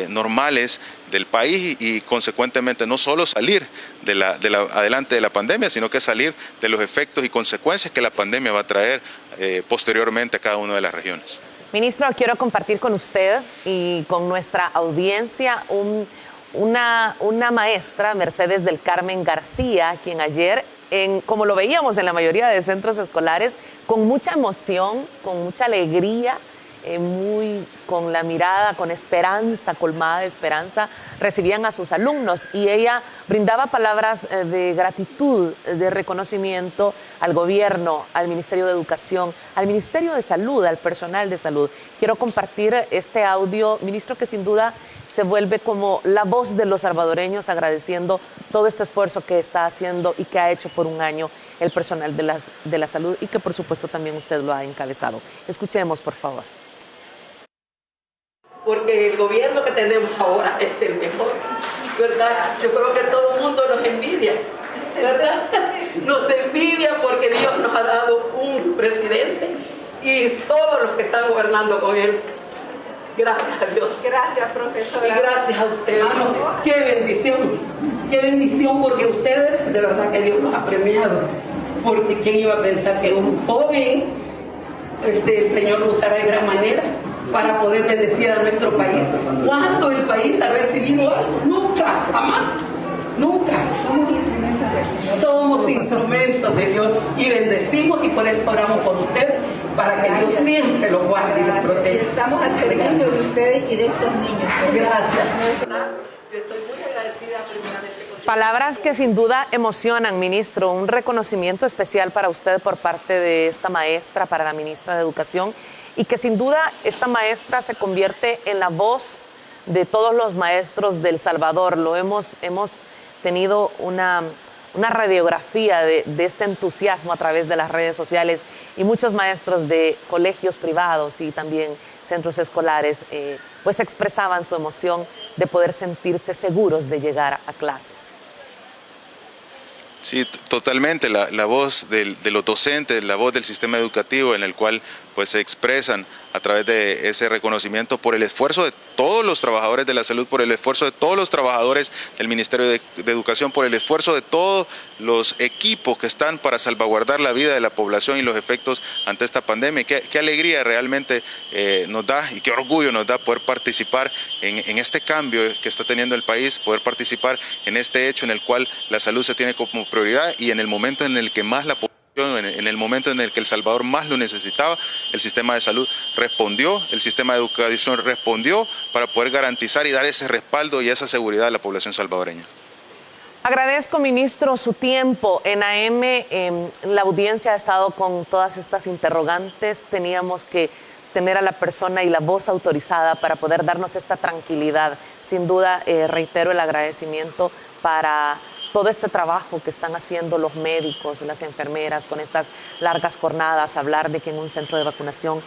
normales del país y consecuentemente no solo salir adelante de la pandemia, sino que salir de los efectos y consecuencias que la pandemia va a traer posteriormente a cada una de las regiones. Ministro, quiero compartir con usted y con nuestra audiencia una maestra, Mercedes del Carmen García, quien ayer, como lo veíamos en la mayoría de centros escolares, con mucha emoción, con mucha alegría, con la mirada, con esperanza, colmada de esperanza, recibían a sus alumnos y ella brindaba palabras de gratitud, de reconocimiento al gobierno, al Ministerio de Educación, al Ministerio de Salud, al personal de salud. Quiero compartir este audio, ministro, que sin duda se vuelve como la voz de los salvadoreños agradeciendo todo este esfuerzo que está haciendo y que ha hecho por un año el personal de la salud y que por supuesto también usted lo ha encabezado. Escuchemos, por favor. Porque el gobierno que tenemos ahora es el mejor, ¿verdad? Yo creo que todo el mundo nos envidia, ¿verdad? Nos envidia porque Dios nos ha dado un presidente y todos los que están gobernando con él. Gracias a Dios. Gracias, profesora. Y gracias a usted, hermano. Qué bendición porque ustedes, de verdad que Dios los ha premiado. Porque quién iba a pensar que un joven, el Señor lo usará de gran manera para poder bendecir a nuestro país. ¿Cuánto el país ha recibido algo? Nunca, jamás, nunca. Somos instrumentos de Dios y bendecimos y por eso oramos por ustedes, para que Dios siempre los guarde y los proteja. Estamos al servicio de ustedes y de estos niños. Gracias. Yo estoy muy agradecida primeramente. Palabras que sin duda emocionan, ministro. Un reconocimiento especial para usted por parte de esta maestra, para la ministra de Educación, y que sin duda esta maestra se convierte en la voz de todos los maestros del Salvador. Hemos tenido una radiografía de este entusiasmo a través de las redes sociales y muchos maestros de colegios privados y también centros escolares pues expresaban su emoción de poder sentirse seguros de llegar a clases. Sí, totalmente. La voz de los docentes, la voz del sistema educativo en el cual pues se expresan a través de ese reconocimiento por el esfuerzo de todos los trabajadores de la salud, por el esfuerzo de todos los trabajadores del Ministerio de Educación, por el esfuerzo de todos los equipos que están para salvaguardar la vida de la población y los efectos ante esta pandemia. Qué alegría realmente nos da y qué orgullo nos da poder participar en este cambio que está teniendo el país, poder participar en este hecho en el cual la salud se tiene como prioridad y en el momento en el que más la población, en el momento en el que El Salvador más lo necesitaba, el sistema de salud respondió, el sistema de educación respondió para poder garantizar y dar ese respaldo y esa seguridad a la población salvadoreña. Agradezco, ministro, su tiempo. En AM, la audiencia ha estado con todas estas interrogantes. Teníamos que tener a la persona y la voz autorizada para poder darnos esta tranquilidad. Sin duda, reitero el agradecimiento para todo este trabajo que están haciendo los médicos, las enfermeras, con estas largas jornadas, hablar de que en un centro de vacunación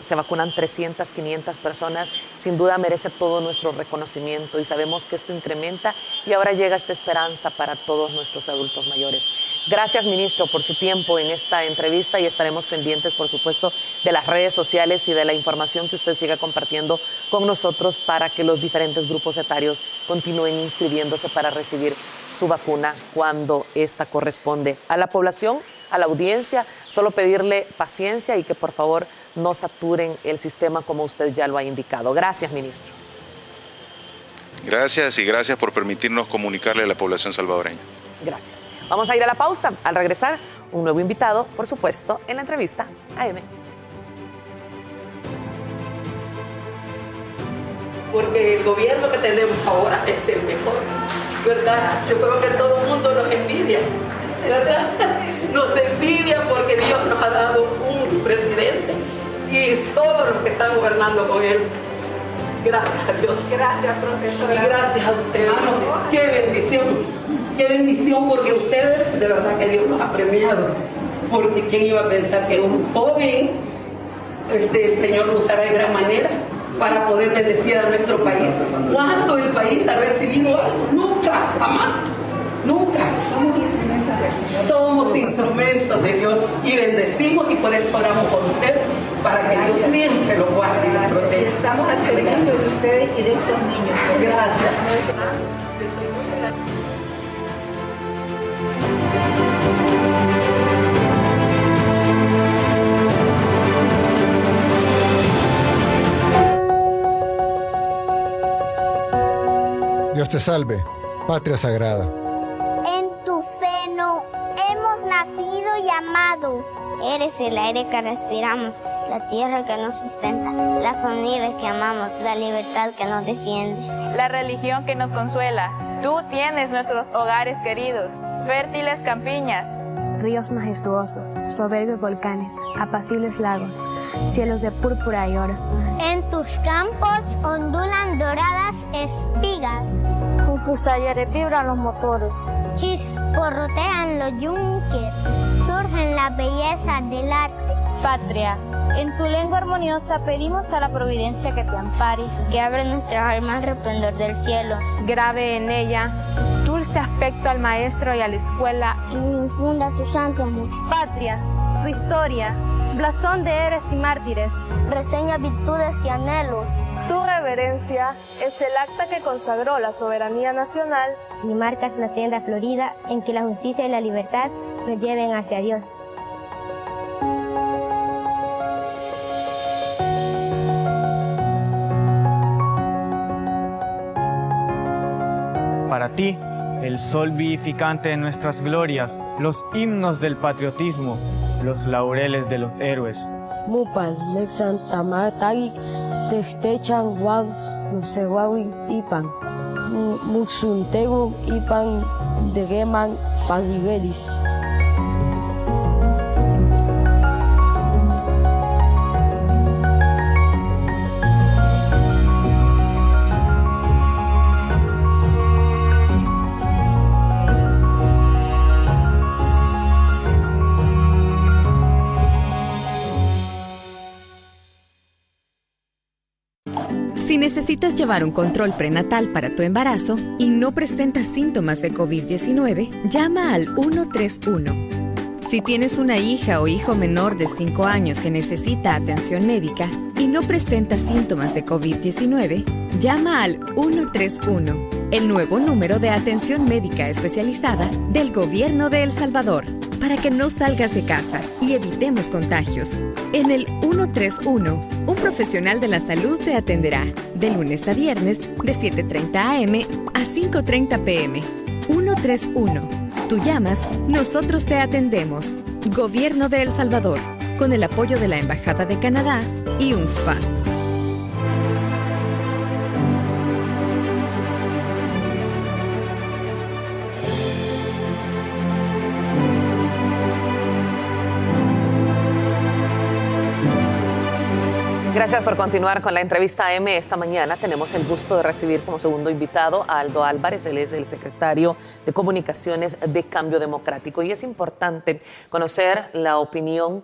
se vacunan 300, 500 personas, sin duda merece todo nuestro reconocimiento y sabemos que esto incrementa y ahora llega esta esperanza para todos nuestros adultos mayores. Gracias, ministro, por su tiempo en esta entrevista y estaremos pendientes, por supuesto, de las redes sociales y de la información que usted siga compartiendo con nosotros para que los diferentes grupos etarios continúen inscribiéndose para recibir su vacuna cuando esta corresponde a la población, a la audiencia. Solo pedirle paciencia y que por favor no saturen el sistema como usted ya lo ha indicado. Gracias, ministro. Gracias y gracias por permitirnos comunicarle a la población salvadoreña. Gracias. Vamos a ir a la pausa. Al regresar, un nuevo invitado, por supuesto, en la entrevista AM. Porque el gobierno que tenemos ahora es el mejor, ¿verdad? Yo creo que todo el mundo nos envidia, ¿verdad? Nos envidia porque Dios nos ha dado un presidente y todos los que están gobernando con él. Gracias a Dios. Gracias, profesora. Y gracias a usted, hermano. Qué bendición porque ustedes, de verdad que Dios los ha premiado. Porque quién iba a pensar que un joven, el Señor lo usará de gran manera para poder bendecir a nuestro país. ¿Cuánto el país ha recibido algo? Nunca, jamás, nunca. Somos instrumentos de Dios y bendecimos y por eso oramos por ustedes, para que Dios siempre los guarde y los proteja. Estamos al servicio de ustedes y de estos niños. Gracias. Estoy muy agradecida. Dios te salve, patria sagrada. En tu seno hemos nacido y amado. Eres el aire que respiramos, la tierra que nos sustenta, la familia que amamos, la libertad que nos defiende. La religión que nos consuela. Tú tienes nuestros hogares queridos, fértiles campiñas. Ríos majestuosos, soberbios volcanes, apacibles lagos, cielos de púrpura y oro. En tus campos ondulan doradas espigas. En tus talleres vibran los motores. Chisporrotean los yunques. Surgen las bellezas del arte. Patria, en tu lengua armoniosa pedimos a la providencia que te ampare. Que abre nuestras almas al resplandor del cielo. Grave en ella dulce afecto al maestro y a la escuela. Y infunda tu santo amor. Patria, tu historia, blasón de héroes y mártires. Reseña virtudes y anhelos. Tu reverencia es el acta que consagró la soberanía nacional. Y marcas la senda florida en que la justicia y la libertad nos lleven hacia Dios. Para ti, el sol vivificante de nuestras glorias, los himnos del patriotismo, los laureles de los héroes. Mupan, Lexan, Tamatagik, Textechan, Juan, Nusewawi, Ipan, Muxuntegu, Ipan, Degeman, Paniguelis. Si necesitas llevar un control prenatal para tu embarazo y no presentas síntomas de COVID-19, llama al 131. Si tienes una hija o hijo menor de 5 años que necesita atención médica y no presenta síntomas de COVID-19, llama al 131, el nuevo número de atención médica especializada del Gobierno de El Salvador, para que no salgas de casa y evitemos contagios. En el 131, un profesional de la salud te atenderá de lunes a viernes de 7:30 a.m. a 5:30 p.m. 131. Tú llamas, nosotros te atendemos. Gobierno de El Salvador, con el apoyo de la Embajada de Canadá y UNFPA. Gracias por continuar con la entrevista AM. Esta mañana tenemos el gusto de recibir como segundo invitado a Aldo Álvarez. Él es el secretario de Comunicaciones de Cambio Democrático. Y es importante conocer la opinión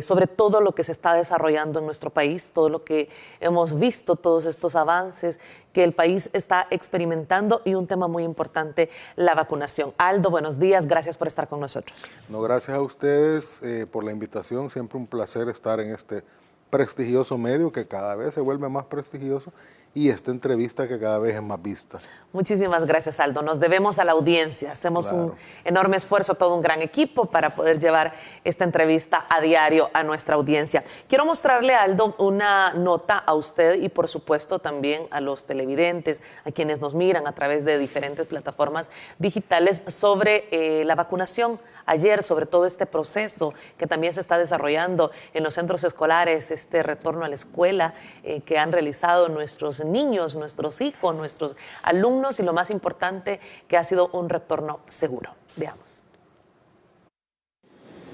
sobre todo lo que se está desarrollando en nuestro país, todo lo que hemos visto, todos estos avances que el país está experimentando y un tema muy importante, la vacunación. Aldo, buenos días. Gracias por estar con nosotros. No, gracias a ustedes por la invitación. Siempre un placer estar en este prestigioso medio que cada vez se vuelve más prestigioso y esta entrevista que cada vez es más vista. Muchísimas gracias, Aldo. Nos debemos a la audiencia. Hacemos un enorme esfuerzo, todo un gran equipo para poder llevar esta entrevista a diario a nuestra audiencia. Quiero mostrarle, Aldo, una nota a usted y, por supuesto, también a los televidentes, a quienes nos miran a través de diferentes plataformas digitales sobre la vacunación. Ayer, sobre todo este proceso que también se está desarrollando en los centros escolares, este retorno a la escuela que han realizado nuestros niños, nuestros hijos, nuestros alumnos y lo más importante, que ha sido un retorno seguro. Veamos.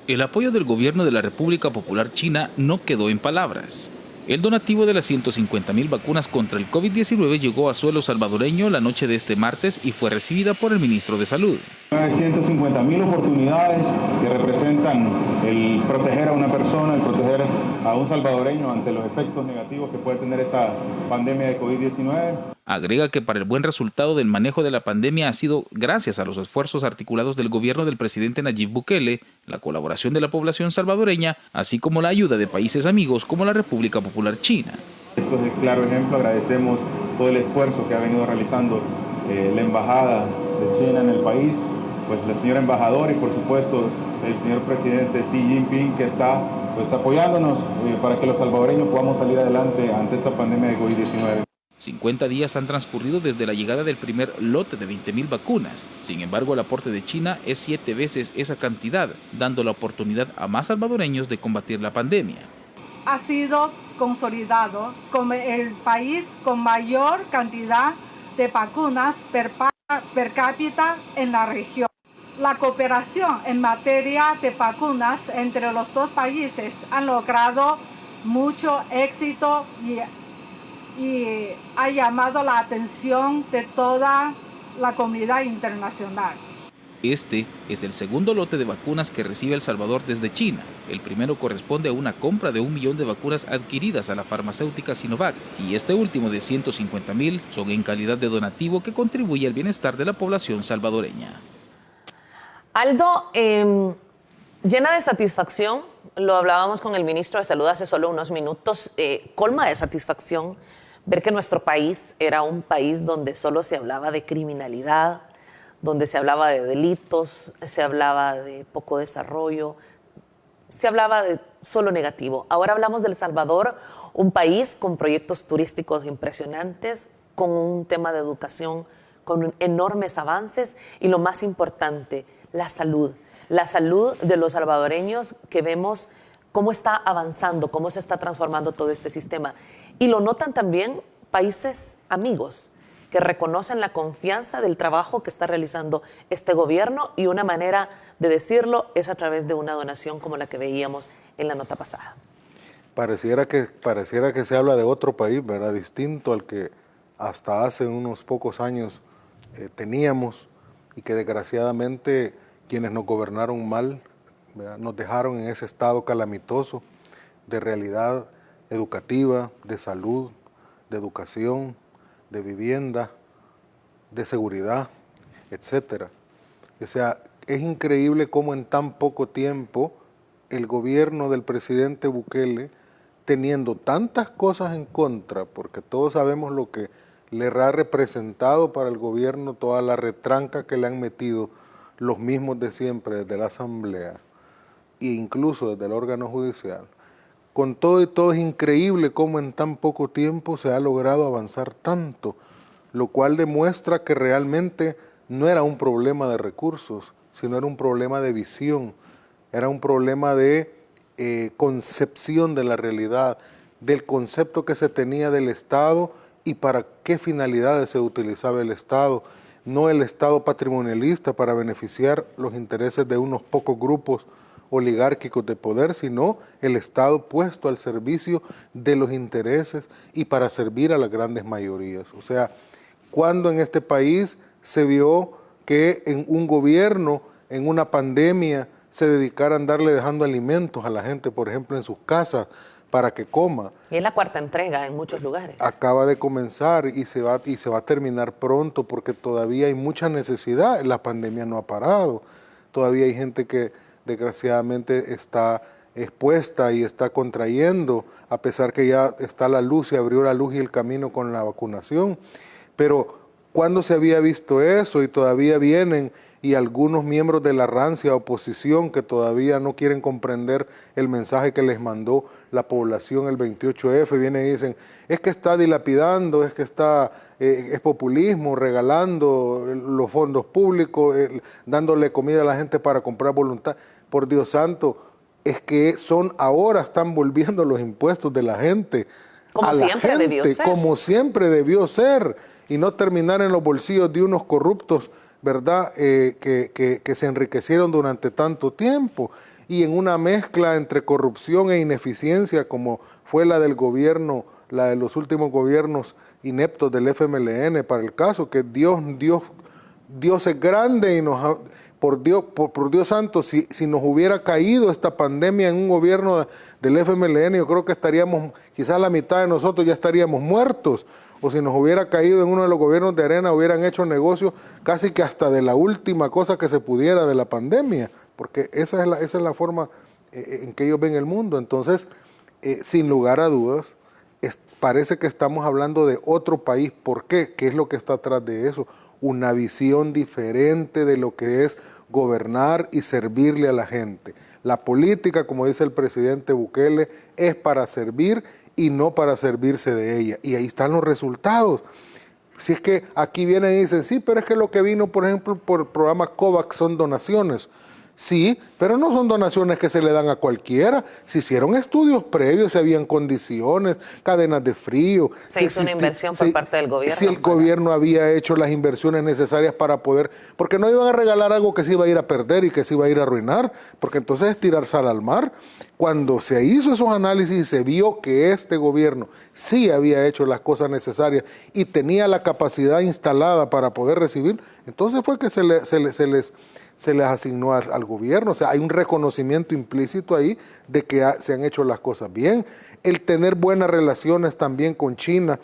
El apoyo del gobierno de la República Popular China no quedó en palabras. El donativo de las 150,000 vacunas contra el COVID-19 llegó a suelo salvadoreño la noche de este martes y fue recibida por el ministro de Salud. 150,000 oportunidades que representan el proteger a una persona, el proteger a un salvadoreño ante los efectos negativos que puede tener esta pandemia de COVID-19. Agrega que para el buen resultado del manejo de la pandemia ha sido gracias a los esfuerzos articulados del gobierno del presidente Nayib Bukele, la colaboración de la población salvadoreña, así como la ayuda de países amigos como la República Popular China. Esto es el claro ejemplo. Agradecemos todo el esfuerzo que ha venido realizando la Embajada de China en el país, pues la señora embajadora y por supuesto el señor presidente Xi Jinping, que está pues apoyándonos para que los salvadoreños podamos salir adelante ante esta pandemia de COVID-19. 50 días han transcurrido desde la llegada del primer lote de 20.000 vacunas. Sin embargo, el aporte de China es 7 veces esa cantidad, dando la oportunidad a más salvadoreños de combatir la pandemia. Ha sido consolidado como el país con mayor cantidad de vacunas per cápita en la región. La cooperación en materia de vacunas entre los dos países ha logrado mucho éxito y ha llamado la atención de toda la comunidad internacional. Este es el segundo lote de vacunas que recibe El Salvador desde China. El primero corresponde a una compra de 1 millón de vacunas adquiridas a la farmacéutica Sinovac y este último de 150.000 son en calidad de donativo que contribuye al bienestar de la población salvadoreña. Aldo, llena de satisfacción, lo hablábamos con el ministro de Salud hace solo unos minutos, colma de satisfacción ver que nuestro país era un país donde solo se hablaba de criminalidad, donde se hablaba de delitos, se hablaba de poco desarrollo, se hablaba de solo negativo. Ahora hablamos de El Salvador, un país con proyectos turísticos impresionantes, con un tema de educación, con enormes avances y lo más importante, la salud de los salvadoreños, que vemos cómo está avanzando, cómo se está transformando todo este sistema. Y lo notan también países amigos que reconocen la confianza del trabajo que está realizando este gobierno y una manera de decirlo es a través de una donación como la que veíamos en la nota pasada. Pareciera que se habla de otro país, ¿verdad? Distinto al que hasta hace unos pocos años teníamos y que desgraciadamente quienes nos gobernaron mal, ¿verdad?, nos dejaron en ese estado calamitoso de realidad educativa, de salud, de educación, de vivienda, de seguridad, etcétera. O sea, es increíble cómo en tan poco tiempo el gobierno del presidente Bukele, teniendo tantas cosas en contra, porque todos sabemos lo que le ha representado para el gobierno toda la retranca que le han metido los mismos de siempre, desde la Asamblea e incluso desde el órgano judicial. Con todo y todo es increíble cómo en tan poco tiempo se ha logrado avanzar tanto, lo cual demuestra que realmente no era un problema de recursos, sino era un problema de visión, era un problema de concepción de la realidad, del concepto que se tenía del Estado y para qué finalidades se utilizaba el Estado, no el Estado patrimonialista para beneficiar los intereses de unos pocos grupos oligárquicos de poder, sino el Estado puesto al servicio de los intereses y para servir a las grandes mayorías. O sea, cuando en este país se vio que en un gobierno, en una pandemia, se dedicaran a darle dejando alimentos a la gente, por ejemplo, en sus casas, para que coma. Y es la cuarta entrega en muchos lugares. Acaba de comenzar y se va a terminar pronto porque todavía hay mucha necesidad. La pandemia no ha parado. Todavía hay gente que desgraciadamente está expuesta y está contrayendo, a pesar que ya está la luz, se abrió la luz y el camino con la vacunación. Pero ¿cuándo se había visto eso? Y todavía vienen y algunos miembros de la rancia oposición que todavía no quieren comprender el mensaje que les mandó la población el 28F, vienen y dicen, es que está dilapidando, es que es populismo, regalando los fondos públicos, dándole comida a la gente para comprar voluntad. Por Dios santo, es que ahora están volviendo los impuestos de la gente como a la siempre gente, debió ser. como siempre debió ser, y no terminar en los bolsillos de unos corruptos, ¿verdad?, que se enriquecieron durante tanto tiempo, y en una mezcla entre corrupción e ineficiencia como fue la del gobierno, la de los últimos gobiernos ineptos del FMLN, para el caso que Dios es grande y por Dios santo, si nos hubiera caído esta pandemia en un gobierno del FMLN, yo creo que estaríamos, quizás la mitad de nosotros ya estaríamos muertos, o si nos hubiera caído en uno de los gobiernos de Arena, hubieran hecho negocios casi que hasta de la última cosa que se pudiera de la pandemia, porque esa es la forma en que ellos ven el mundo. Entonces, sin lugar a dudas, parece que estamos hablando de otro país. ¿Por qué? ¿Qué es lo que está atrás de eso? una visión diferente de lo que es gobernar y servirle a la gente. La política, como dice el presidente Bukele, es para servir y no para servirse de ella. Y ahí están los resultados. Si es que aquí vienen y dicen, sí, pero es que lo que vino, por ejemplo, por el programa COVAX son donaciones. Sí, pero no son donaciones que se le dan a cualquiera. Se hicieron estudios previos, se habían condiciones, cadenas de frío. Se hizo una inversión por parte del gobierno. Si el gobierno había hecho las inversiones necesarias para poder, porque no iban a regalar algo que se iba a ir a perder y que se iba a ir a arruinar, porque entonces es tirar sal al mar. Cuando se hizo esos análisis y se vio que este gobierno sí había hecho las cosas necesarias y tenía la capacidad instalada para poder recibir, entonces fue que se les asignó al gobierno. O sea, hay un reconocimiento implícito ahí de que se han hecho las cosas bien. El tener buenas relaciones también con China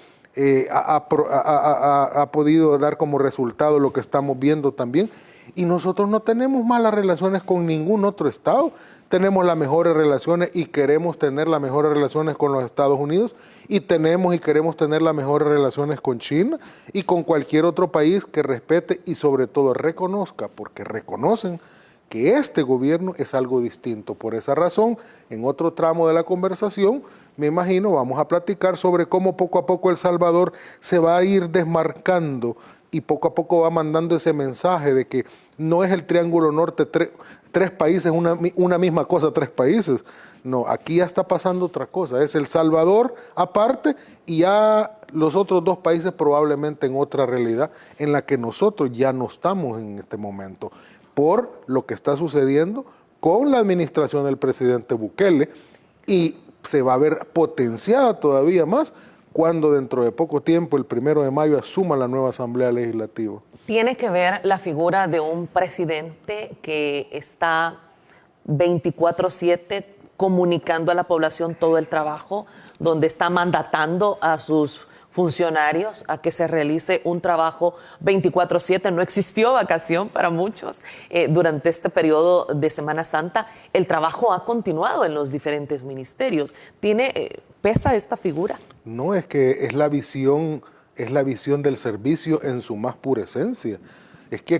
ha podido dar como resultado lo que estamos viendo también. Y nosotros no tenemos malas relaciones con ningún otro estado. Tenemos las mejores relaciones y queremos tener las mejores relaciones con los Estados Unidos y tenemos y queremos tener las mejores relaciones con China y con cualquier otro país que respete y sobre todo reconozca, porque reconocen que este gobierno es algo distinto. Por esa razón, en otro tramo de la conversación, me imagino, vamos a platicar sobre cómo poco a poco El Salvador se va a ir desmarcando y poco a poco va mandando ese mensaje de que no es el Triángulo Norte, tres países, una misma cosa, tres países. No, aquí ya está pasando otra cosa. Es El Salvador aparte y ya los otros dos países probablemente en otra realidad en la que nosotros ya no estamos en este momento por lo que está sucediendo con la administración del presidente Bukele y se va a ver potenciada todavía más cuando dentro de poco tiempo, el 1 de mayo, asuma la nueva Asamblea Legislativa. Tiene que ver la figura de un presidente que está 24/7 comunicando a la población todo el trabajo, donde está mandatando a sus funcionarios a que se realice un trabajo 24/7. No existió vacación para muchos durante este periodo de Semana Santa. El trabajo ha continuado en los diferentes ministerios. ¿Pesa esta figura? No, es que es la visión del servicio en su más pura esencia. Es que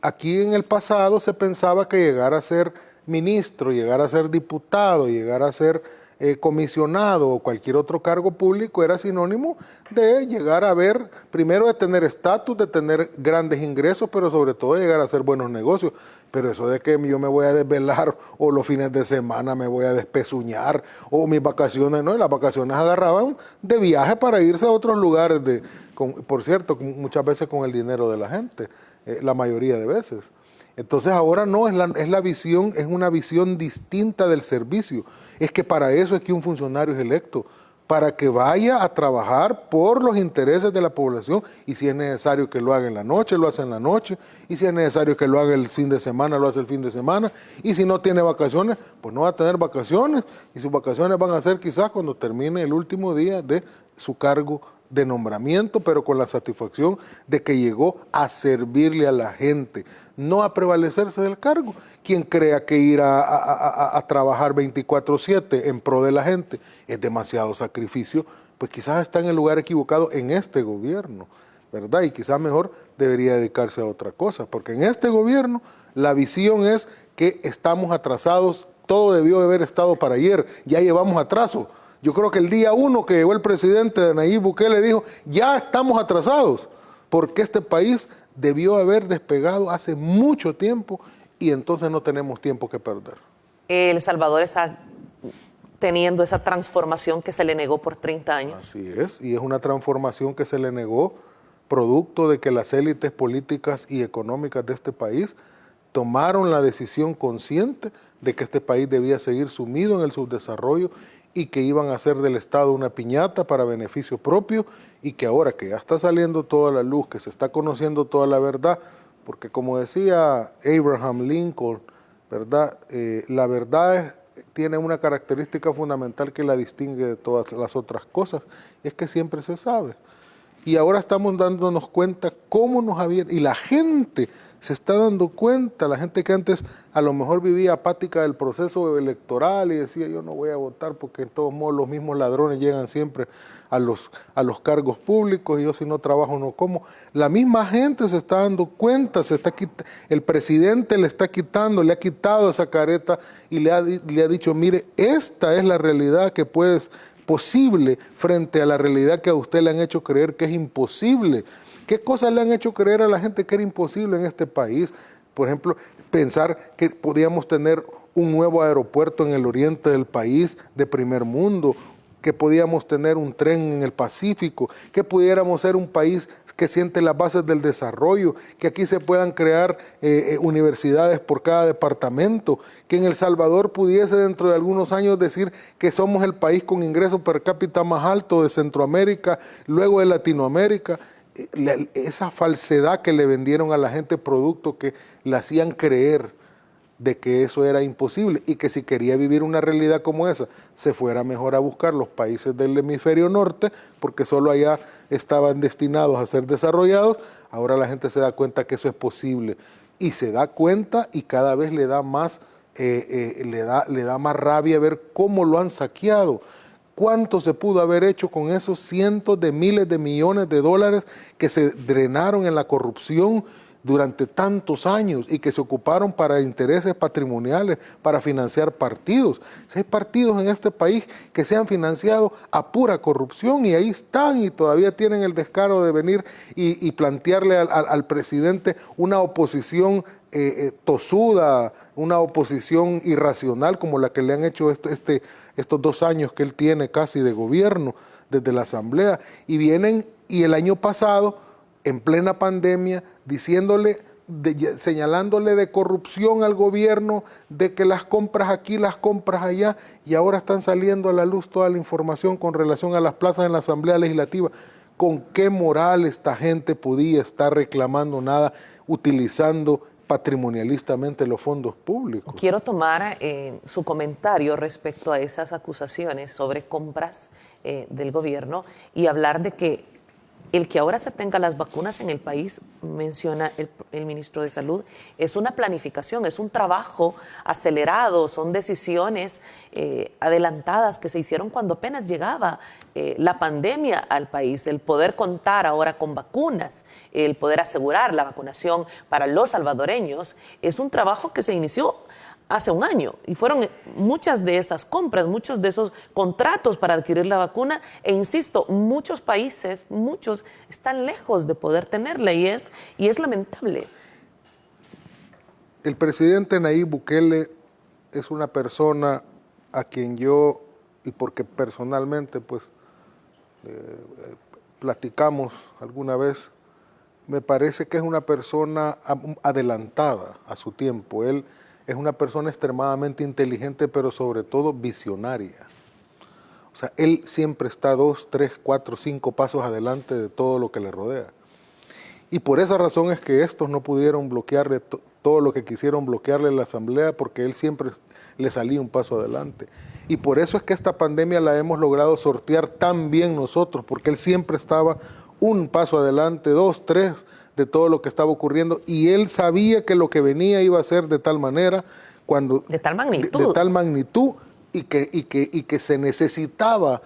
aquí en el pasado se pensaba que llegar a ser ministro, llegar a ser diputado, llegar a ser comisionado o cualquier otro cargo público era sinónimo de llegar a ver, primero de tener estatus, de tener grandes ingresos, pero sobre todo de llegar a hacer buenos negocios. Pero eso de que yo me voy a desvelar o los fines de semana me voy a despezuñar o mis vacaciones, no, y las vacaciones agarraban de viaje para irse a otros lugares, por cierto, muchas veces con el dinero de la gente, la mayoría de veces. Entonces ahora no, es una visión distinta del servicio. Es que para eso es que un funcionario es electo, para que vaya a trabajar por los intereses de la población y si es necesario que lo haga en la noche, lo hace en la noche, y si es necesario que lo haga el fin de semana, lo hace el fin de semana, y si no tiene vacaciones, pues no va a tener vacaciones, y sus vacaciones van a ser quizás cuando termine el último día de su cargo de nombramiento, pero con la satisfacción de que llegó a servirle a la gente, no a prevalecerse del cargo. Quien crea que ir a trabajar 24/7 en pro de la gente es demasiado sacrificio, pues quizás está en el lugar equivocado en este gobierno, ¿verdad? Y quizás mejor debería dedicarse a otra cosa, porque en este gobierno la visión es que estamos atrasados, todo debió haber estado para ayer, ya llevamos atraso. Yo creo que el día 1 que llegó el presidente de Nayib Bukele dijo, ya estamos atrasados, porque este país debió haber despegado hace mucho tiempo y entonces no tenemos tiempo que perder. El Salvador está teniendo esa transformación que se le negó por 30 años. Así es, y es una transformación que se le negó producto de que las élites políticas y económicas de este país tomaron la decisión consciente de que este país debía seguir sumido en el subdesarrollo y que iban a hacer del Estado una piñata para beneficio propio y que ahora que ya está saliendo toda la luz, que se está conociendo toda la verdad, porque como decía Abraham Lincoln, ¿verdad? La verdad tiene una característica fundamental que la distingue de todas las otras cosas, y es que siempre se sabe. y ahora estamos dándonos cuenta cómo nos había... Y la gente se está dando cuenta, la gente que antes a lo mejor vivía apática del proceso electoral y decía yo no voy a votar porque en todos modos los mismos ladrones llegan siempre a los cargos públicos y yo si no trabajo no como. La misma gente se está dando cuenta, el presidente le ha quitado esa careta y le ha dicho, mire, esta es la realidad que posible frente a la realidad que a usted le han hecho creer que es imposible. ¿Qué cosas le han hecho creer a la gente que era imposible en este país? Por ejemplo, pensar que podíamos tener un nuevo aeropuerto en el oriente del país de primer mundo, que podíamos tener un tren en el Pacífico, que pudiéramos ser un país que siente las bases del desarrollo, que aquí se puedan crear universidades por cada departamento, que en El Salvador pudiese dentro de algunos años decir que somos el país con ingreso per cápita más alto de Centroamérica, luego de Latinoamérica. Esa falsedad que le vendieron a la gente, producto que le hacían creer de que eso era imposible y que si quería vivir una realidad como esa, se fuera mejor a buscar los países del hemisferio norte, porque solo allá estaban destinados a ser desarrollados. Ahora la gente se da cuenta que eso es posible y se da cuenta y cada vez le da más, le da más rabia ver cómo lo han saqueado. ¿Cuánto se pudo haber hecho con esos cientos de miles de millones de dólares que se drenaron en la corrupción durante tantos años y que se ocuparon para intereses patrimoniales, para financiar partidos? Hay partidos en este país que se han financiado a pura corrupción y ahí están y todavía tienen el descaro de venir y plantearle al presidente una oposición tosuda, una oposición irracional como la que le han hecho estos 2 años que él tiene casi de gobierno desde la Asamblea. Y vienen, y el año pasado, en plena pandemia, señalándole de corrupción al gobierno, de que las compras aquí, las compras allá, y ahora están saliendo a la luz toda la información con relación a las plazas en la Asamblea Legislativa. ¿Con qué moral esta gente podía estar reclamando nada, utilizando patrimonialistamente los fondos públicos? Quiero tomar su comentario respecto a esas acusaciones sobre compras del gobierno y hablar de que el que ahora se tenga las vacunas en el país, menciona el ministro de Salud, es una planificación, es un trabajo acelerado, son decisiones adelantadas que se hicieron cuando apenas llegaba la pandemia al país. El poder contar ahora con vacunas, el poder asegurar la vacunación para los salvadoreños, es un trabajo que se inició hace un año y fueron muchas de esas compras, muchos de esos contratos para adquirir la vacuna e insisto, muchos países, muchos están lejos de poder tenerla y es lamentable. El presidente Nayib Bukele es una persona a quien yo, y porque personalmente pues platicamos alguna vez, me parece que es una persona adelantada a su tiempo. Él es una persona extremadamente inteligente, pero sobre todo visionaria. O sea, él siempre está 2, 3, 4, 5 pasos adelante de todo lo que le rodea. Y por esa razón es que estos no pudieron bloquearle todo lo que quisieron bloquearle en la Asamblea, porque él siempre le salía un paso adelante. Y por eso es que esta pandemia la hemos logrado sortear tan bien nosotros, porque él siempre estaba un paso adelante, 2, 3, de todo lo que estaba ocurriendo, y él sabía que lo que venía iba a ser de tal manera, de tal magnitud y que se necesitaba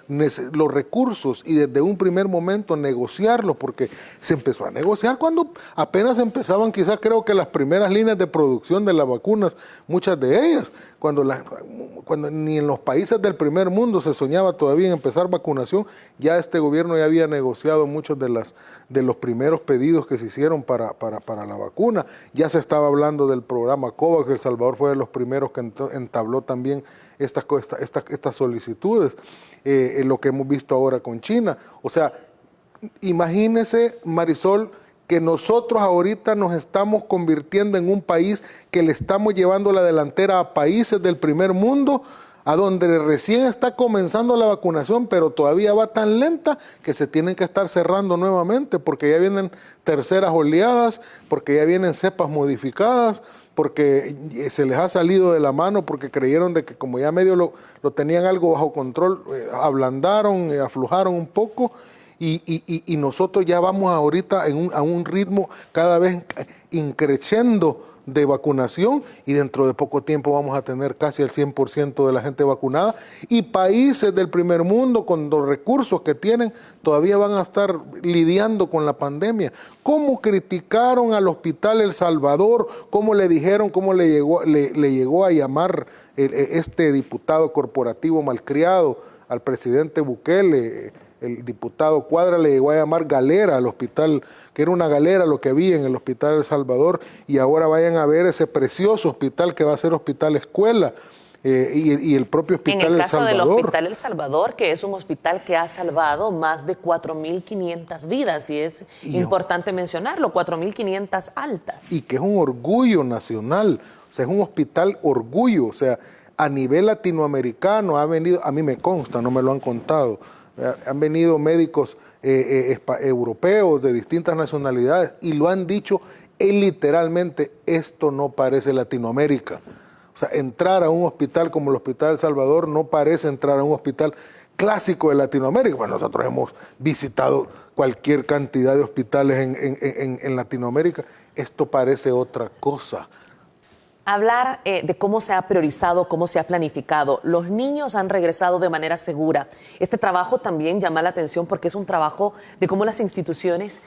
los recursos y desde un primer momento negociarlos, porque se empezó a negociar cuando apenas empezaban, quizás creo que las primeras líneas de producción de las vacunas, muchas de ellas, cuando ni en los países del primer mundo se soñaba todavía en empezar vacunación, ya este gobierno ya había negociado muchos de los primeros pedidos que se hicieron para la vacuna. Ya se estaba hablando del programa COVAX, El Salvador fue de los primeros que entabló también estas solicitudes, lo que hemos visto ahora con China. O sea, imagínese, Marisol, que nosotros ahorita nos estamos convirtiendo en un país que le estamos llevando la delantera a países del primer mundo, a donde recién está comenzando la vacunación, pero todavía va tan lenta que se tienen que estar cerrando nuevamente, porque ya vienen terceras oleadas, porque ya vienen cepas modificadas, porque se les ha salido de la mano, porque creyeron de que como ya medio lo tenían algo bajo control, ablandaron, aflojaron un poco, y nosotros ya vamos ahorita a un ritmo cada vez increciendo de vacunación y dentro de poco tiempo vamos a tener casi el 100% de la gente vacunada y países del primer mundo con los recursos que tienen todavía van a estar lidiando con la pandemia. ¿Cómo criticaron al Hospital El Salvador? ¿Cómo le dijeron, cómo le llegó a llamar este diputado corporativo malcriado al presidente Bukele? El diputado Cuadra le llegó a llamar galera al hospital, que era una galera lo que había en el Hospital El Salvador, y ahora vayan a ver ese precioso hospital que va a ser hospital escuela, y el propio Hospital El Salvador. En el caso del Hospital El Salvador, que es un hospital que ha salvado más de 4.500 vidas, y es importante mencionarlo, 4.500 altas. Y que es un orgullo nacional, o sea, es un hospital orgullo, o sea, a nivel latinoamericano ha venido, a mí me consta, no me lo han contado, han venido médicos europeos de distintas nacionalidades y lo han dicho literalmente, esto no parece Latinoamérica. O sea, entrar a un hospital como el Hospital El Salvador no parece entrar a un hospital clásico de Latinoamérica. Bueno, nosotros hemos visitado cualquier cantidad de hospitales en Latinoamérica. Esto parece otra cosa. Hablar de cómo se ha priorizado, cómo se ha planificado. Los niños han regresado de manera segura. Este trabajo también llama la atención porque es un trabajo de cómo las instituciones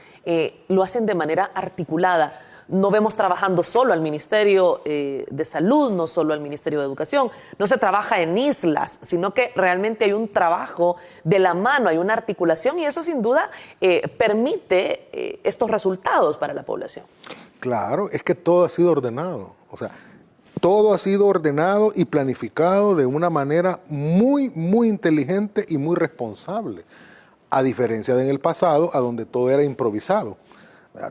lo hacen de manera articulada. No vemos trabajando solo al Ministerio de Salud, no solo al Ministerio de Educación. No se trabaja en islas, sino que realmente hay un trabajo de la mano, hay una articulación y eso sin duda permite estos resultados para la población. Claro, es que todo ha sido ordenado. O sea, todo ha sido ordenado y planificado de una manera muy, muy inteligente y muy responsable. A diferencia de en el pasado, a donde todo era improvisado.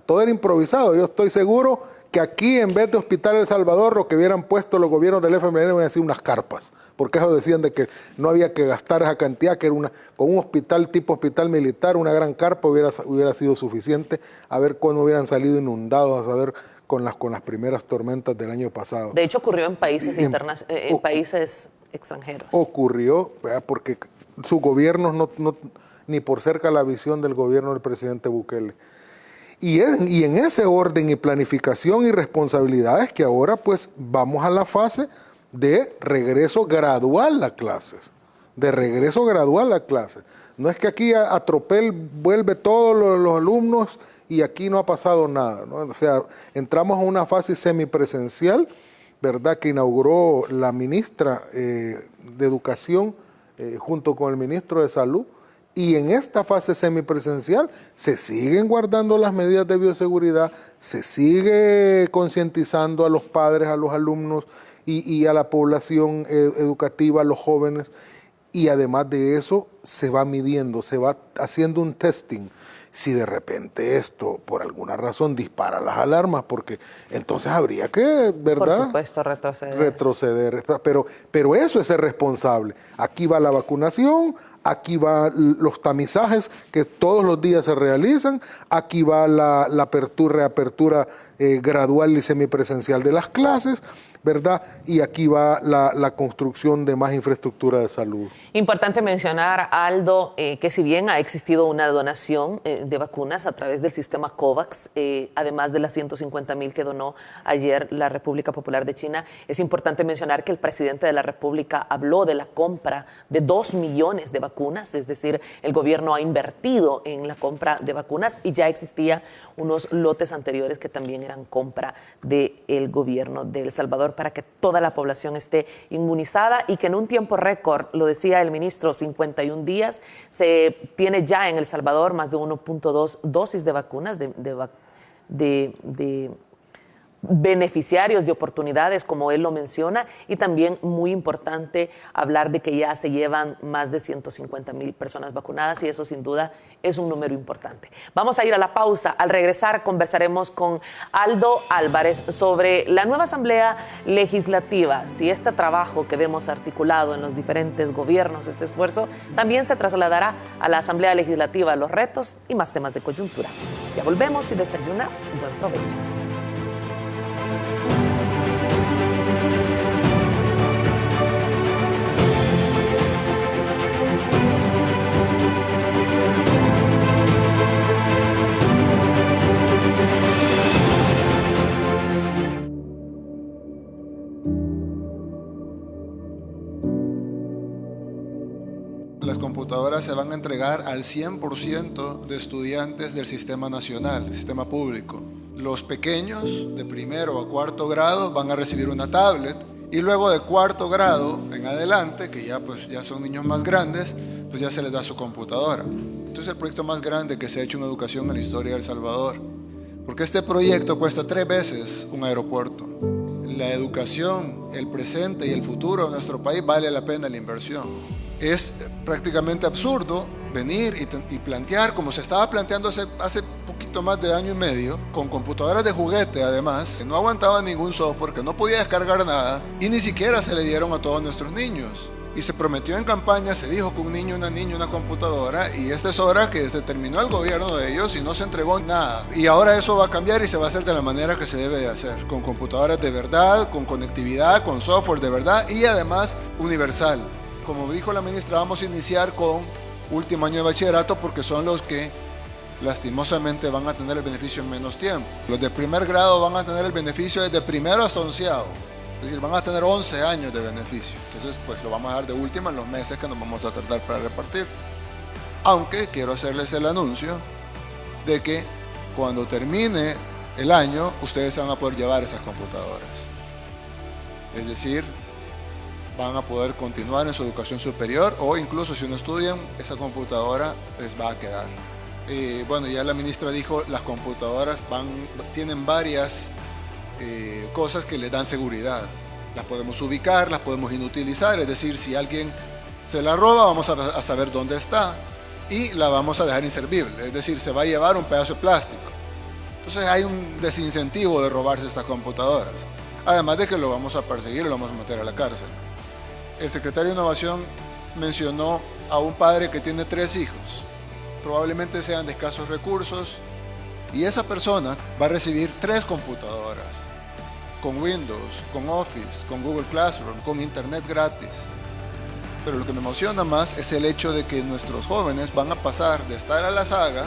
Todo era improvisado. Yo estoy seguro que aquí, en vez de Hospital El Salvador, lo que hubieran puesto los gobiernos del FMLN hubieran sido unas carpas. Porque ellos decían de que no había que gastar esa cantidad, que era con un hospital tipo hospital militar, una gran carpa hubiera sido suficiente. A ver cuándo hubieran salido inundados, a saber con las primeras tormentas del año pasado. De hecho, ocurrió en países países extranjeros. Ocurrió, porque sus gobiernos no ni por cerca la visión del gobierno del presidente Bukele. Y en ese orden y planificación y responsabilidades que ahora pues vamos a la fase de regreso gradual a clases. De regreso gradual a clases. No es que aquí a tropel vuelve todos los alumnos y aquí no ha pasado nada, ¿no? O sea, entramos a una fase semipresencial, ¿verdad?, que inauguró la ministra de Educación junto con el ministro de Salud. Y en esta fase semipresencial se siguen guardando las medidas de bioseguridad, se sigue concientizando a los padres, a los alumnos y a la población educativa, a los jóvenes. Y además de eso, se va midiendo, se va haciendo un testing. Si de repente esto, por alguna razón, dispara las alarmas, porque entonces habría que, ¿verdad?, por supuesto, retroceder. Pero eso es ser responsable. Aquí va la vacunación, aquí va los tamizajes que todos los días se realizan, aquí va la reapertura gradual y semipresencial de las clases, ¿verdad? Y aquí va la construcción de más infraestructura de salud. Importante mencionar, Aldo, que si bien ha existido una donación de vacunas a través del sistema COVAX, además de las 150,000 que donó ayer la República Popular de China, es importante mencionar que el presidente de la República habló de la compra de 2 millones de vacunas, es decir, el gobierno ha invertido en la compra de vacunas y ya existía unos lotes anteriores que también eran compra del gobierno de El Salvador para que toda la población esté inmunizada y que en un tiempo récord, lo decía el ministro, 51 días, se tiene ya en El Salvador más de 1.2 dosis de vacunas de beneficiarios de oportunidades, como él lo menciona, y también muy importante hablar de que ya se llevan más de 150,000 personas vacunadas y eso sin duda es un número importante. Vamos a ir a la pausa. Al regresar conversaremos con Aldo Álvarez sobre la nueva Asamblea Legislativa, si este trabajo que vemos articulado en los diferentes gobiernos, este esfuerzo, también se trasladará a la Asamblea Legislativa, los retos y más temas de coyuntura. Ya volvemos y desayuna. Buen provecho. las computadoras se van a entregar al 100% de estudiantes del sistema nacional, sistema público. Los pequeños de primero a cuarto grado van a recibir una tablet y luego de cuarto grado en adelante, que ya son niños más grandes, pues ya se les da su computadora. Este es el proyecto más grande que se ha hecho en educación en la historia de El Salvador, porque este proyecto cuesta 3 veces un aeropuerto. La educación, el presente y el futuro de nuestro país vale la pena la inversión. Es prácticamente absurdo venir y plantear, como se estaba planteando hace poquito más de año y medio, con computadoras de juguete además, que no aguantaban ningún software, que no podía descargar nada, y ni siquiera se le dieron a todos nuestros niños. Y se prometió en campaña, se dijo que un niño, una niña, una computadora, y esta es hora que se terminó el gobierno de ellos y no se entregó nada. Y ahora eso va a cambiar y se va a hacer de la manera que se debe de hacer, con computadoras de verdad, con conectividad, con software de verdad y además universal. Como dijo la ministra, vamos a iniciar con último año de bachillerato porque son los que lastimosamente van a tener el beneficio en menos tiempo. Los de primer grado van a tener el beneficio desde primero hasta 11º. Es decir, van a tener 11 años de beneficio. Entonces, pues lo vamos a dar de última en los meses que nos vamos a tardar para repartir. Aunque quiero hacerles el anuncio de que cuando termine el año, ustedes se van a poder llevar esas computadoras. Es decir, van a poder continuar en su educación superior o incluso si no estudian, esa computadora les va a quedar. Bueno, ya la ministra dijo, las computadoras tienen varias cosas que les dan seguridad. Las podemos ubicar, las podemos inutilizar, es decir, si alguien se la roba, vamos a saber dónde está y la vamos a dejar inservible, es decir, se va a llevar un pedazo de plástico. Entonces hay un desincentivo de robarse estas computadoras, además de que lo vamos a perseguir y lo vamos a meter a la cárcel. El secretario de Innovación mencionó a un padre que tiene 3 hijos, probablemente sean de escasos recursos, y esa persona va a recibir 3 computadoras, con Windows, con Office, con Google Classroom, con Internet gratis. Pero lo que me emociona más es el hecho de que nuestros jóvenes van a pasar de estar a la saga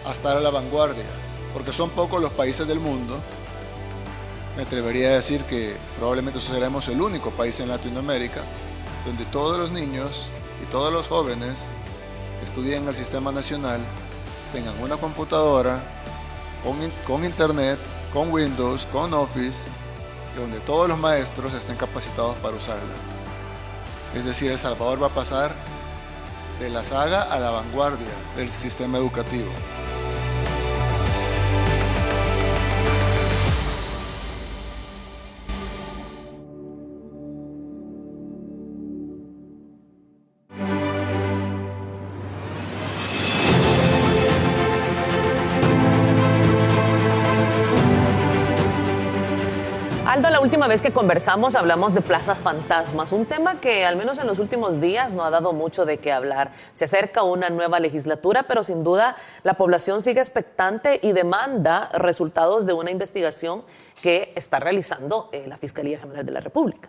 a estar a la vanguardia, porque son pocos los países del mundo. Me atrevería a decir que probablemente seremos el único país en Latinoamérica donde todos los niños y todos los jóvenes que estudian en el sistema nacional tengan una computadora con Internet, con Windows, con Office, y donde todos los maestros estén capacitados para usarla. Es decir, El Salvador va a pasar de la saga a la vanguardia del sistema educativo. Aldo, la última vez que conversamos hablamos de plazas fantasmas, un tema que al menos en los últimos días no ha dado mucho de qué hablar. Se acerca una nueva legislatura, pero sin duda la población sigue expectante y demanda resultados de una investigación que está realizando la Fiscalía General de la República.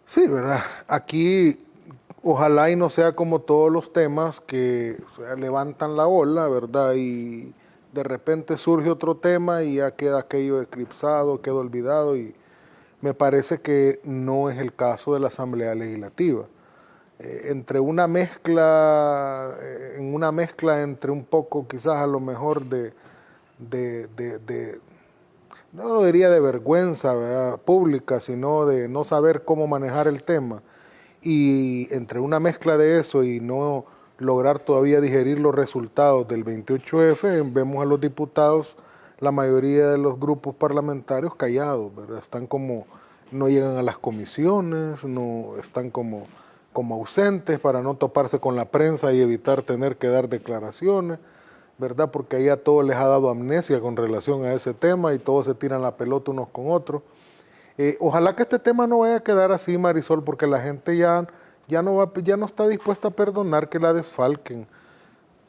Sí, ¿verdad? Aquí ojalá y no sea como todos los temas que levantan la ola, ¿verdad? Y de repente surge otro tema y ya queda aquello eclipsado, queda olvidado, y me parece que no es el caso de la Asamblea Legislativa. En una mezcla entre un poco quizás a lo mejor no lo diría de vergüenza, ¿verdad?, pública, sino de no saber cómo manejar el tema, y entre una mezcla de eso y no lograr todavía digerir los resultados del 28F, vemos a los diputados, la mayoría de los grupos parlamentarios callados, ¿verdad? Están como, no llegan a las comisiones, no están como ausentes para no toparse con la prensa y evitar tener que dar declaraciones, ¿verdad? Porque ahí a todos les ha dado amnesia con relación a ese tema y todos se tiran la pelota unos con otros. Ojalá que este tema no vaya a quedar así, Marisol, porque la gente ya no está dispuesta a perdonar que la desfalquen,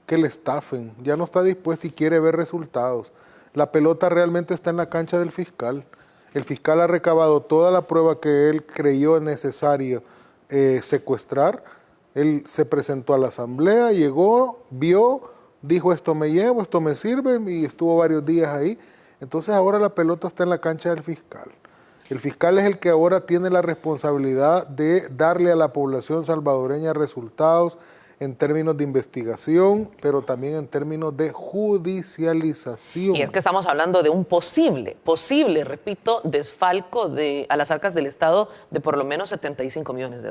que le estafen, ya no está dispuesta y quiere ver resultados. La pelota realmente está en la cancha del fiscal. El fiscal ha recabado toda la prueba que él creyó necesario secuestrar. Él se presentó a la asamblea, llegó, vio, dijo esto me llevo, esto me sirve, y estuvo varios días ahí. Entonces ahora la pelota está en la cancha del fiscal. El fiscal es el que ahora tiene la responsabilidad de darle a la población salvadoreña resultados en términos de investigación, pero también en términos de judicialización. Y es que estamos hablando de un posible, repito, desfalco a las arcas del Estado de por lo menos $75 millones.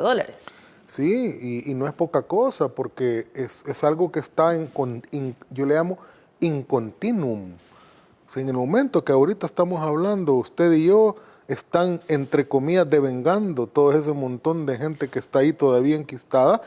Sí, y no es poca cosa, porque es algo que está yo le llamo in continuum. O sea, en el momento que ahorita estamos hablando, usted y yo están, entre comillas, devengando todo ese montón de gente que está ahí todavía enquistada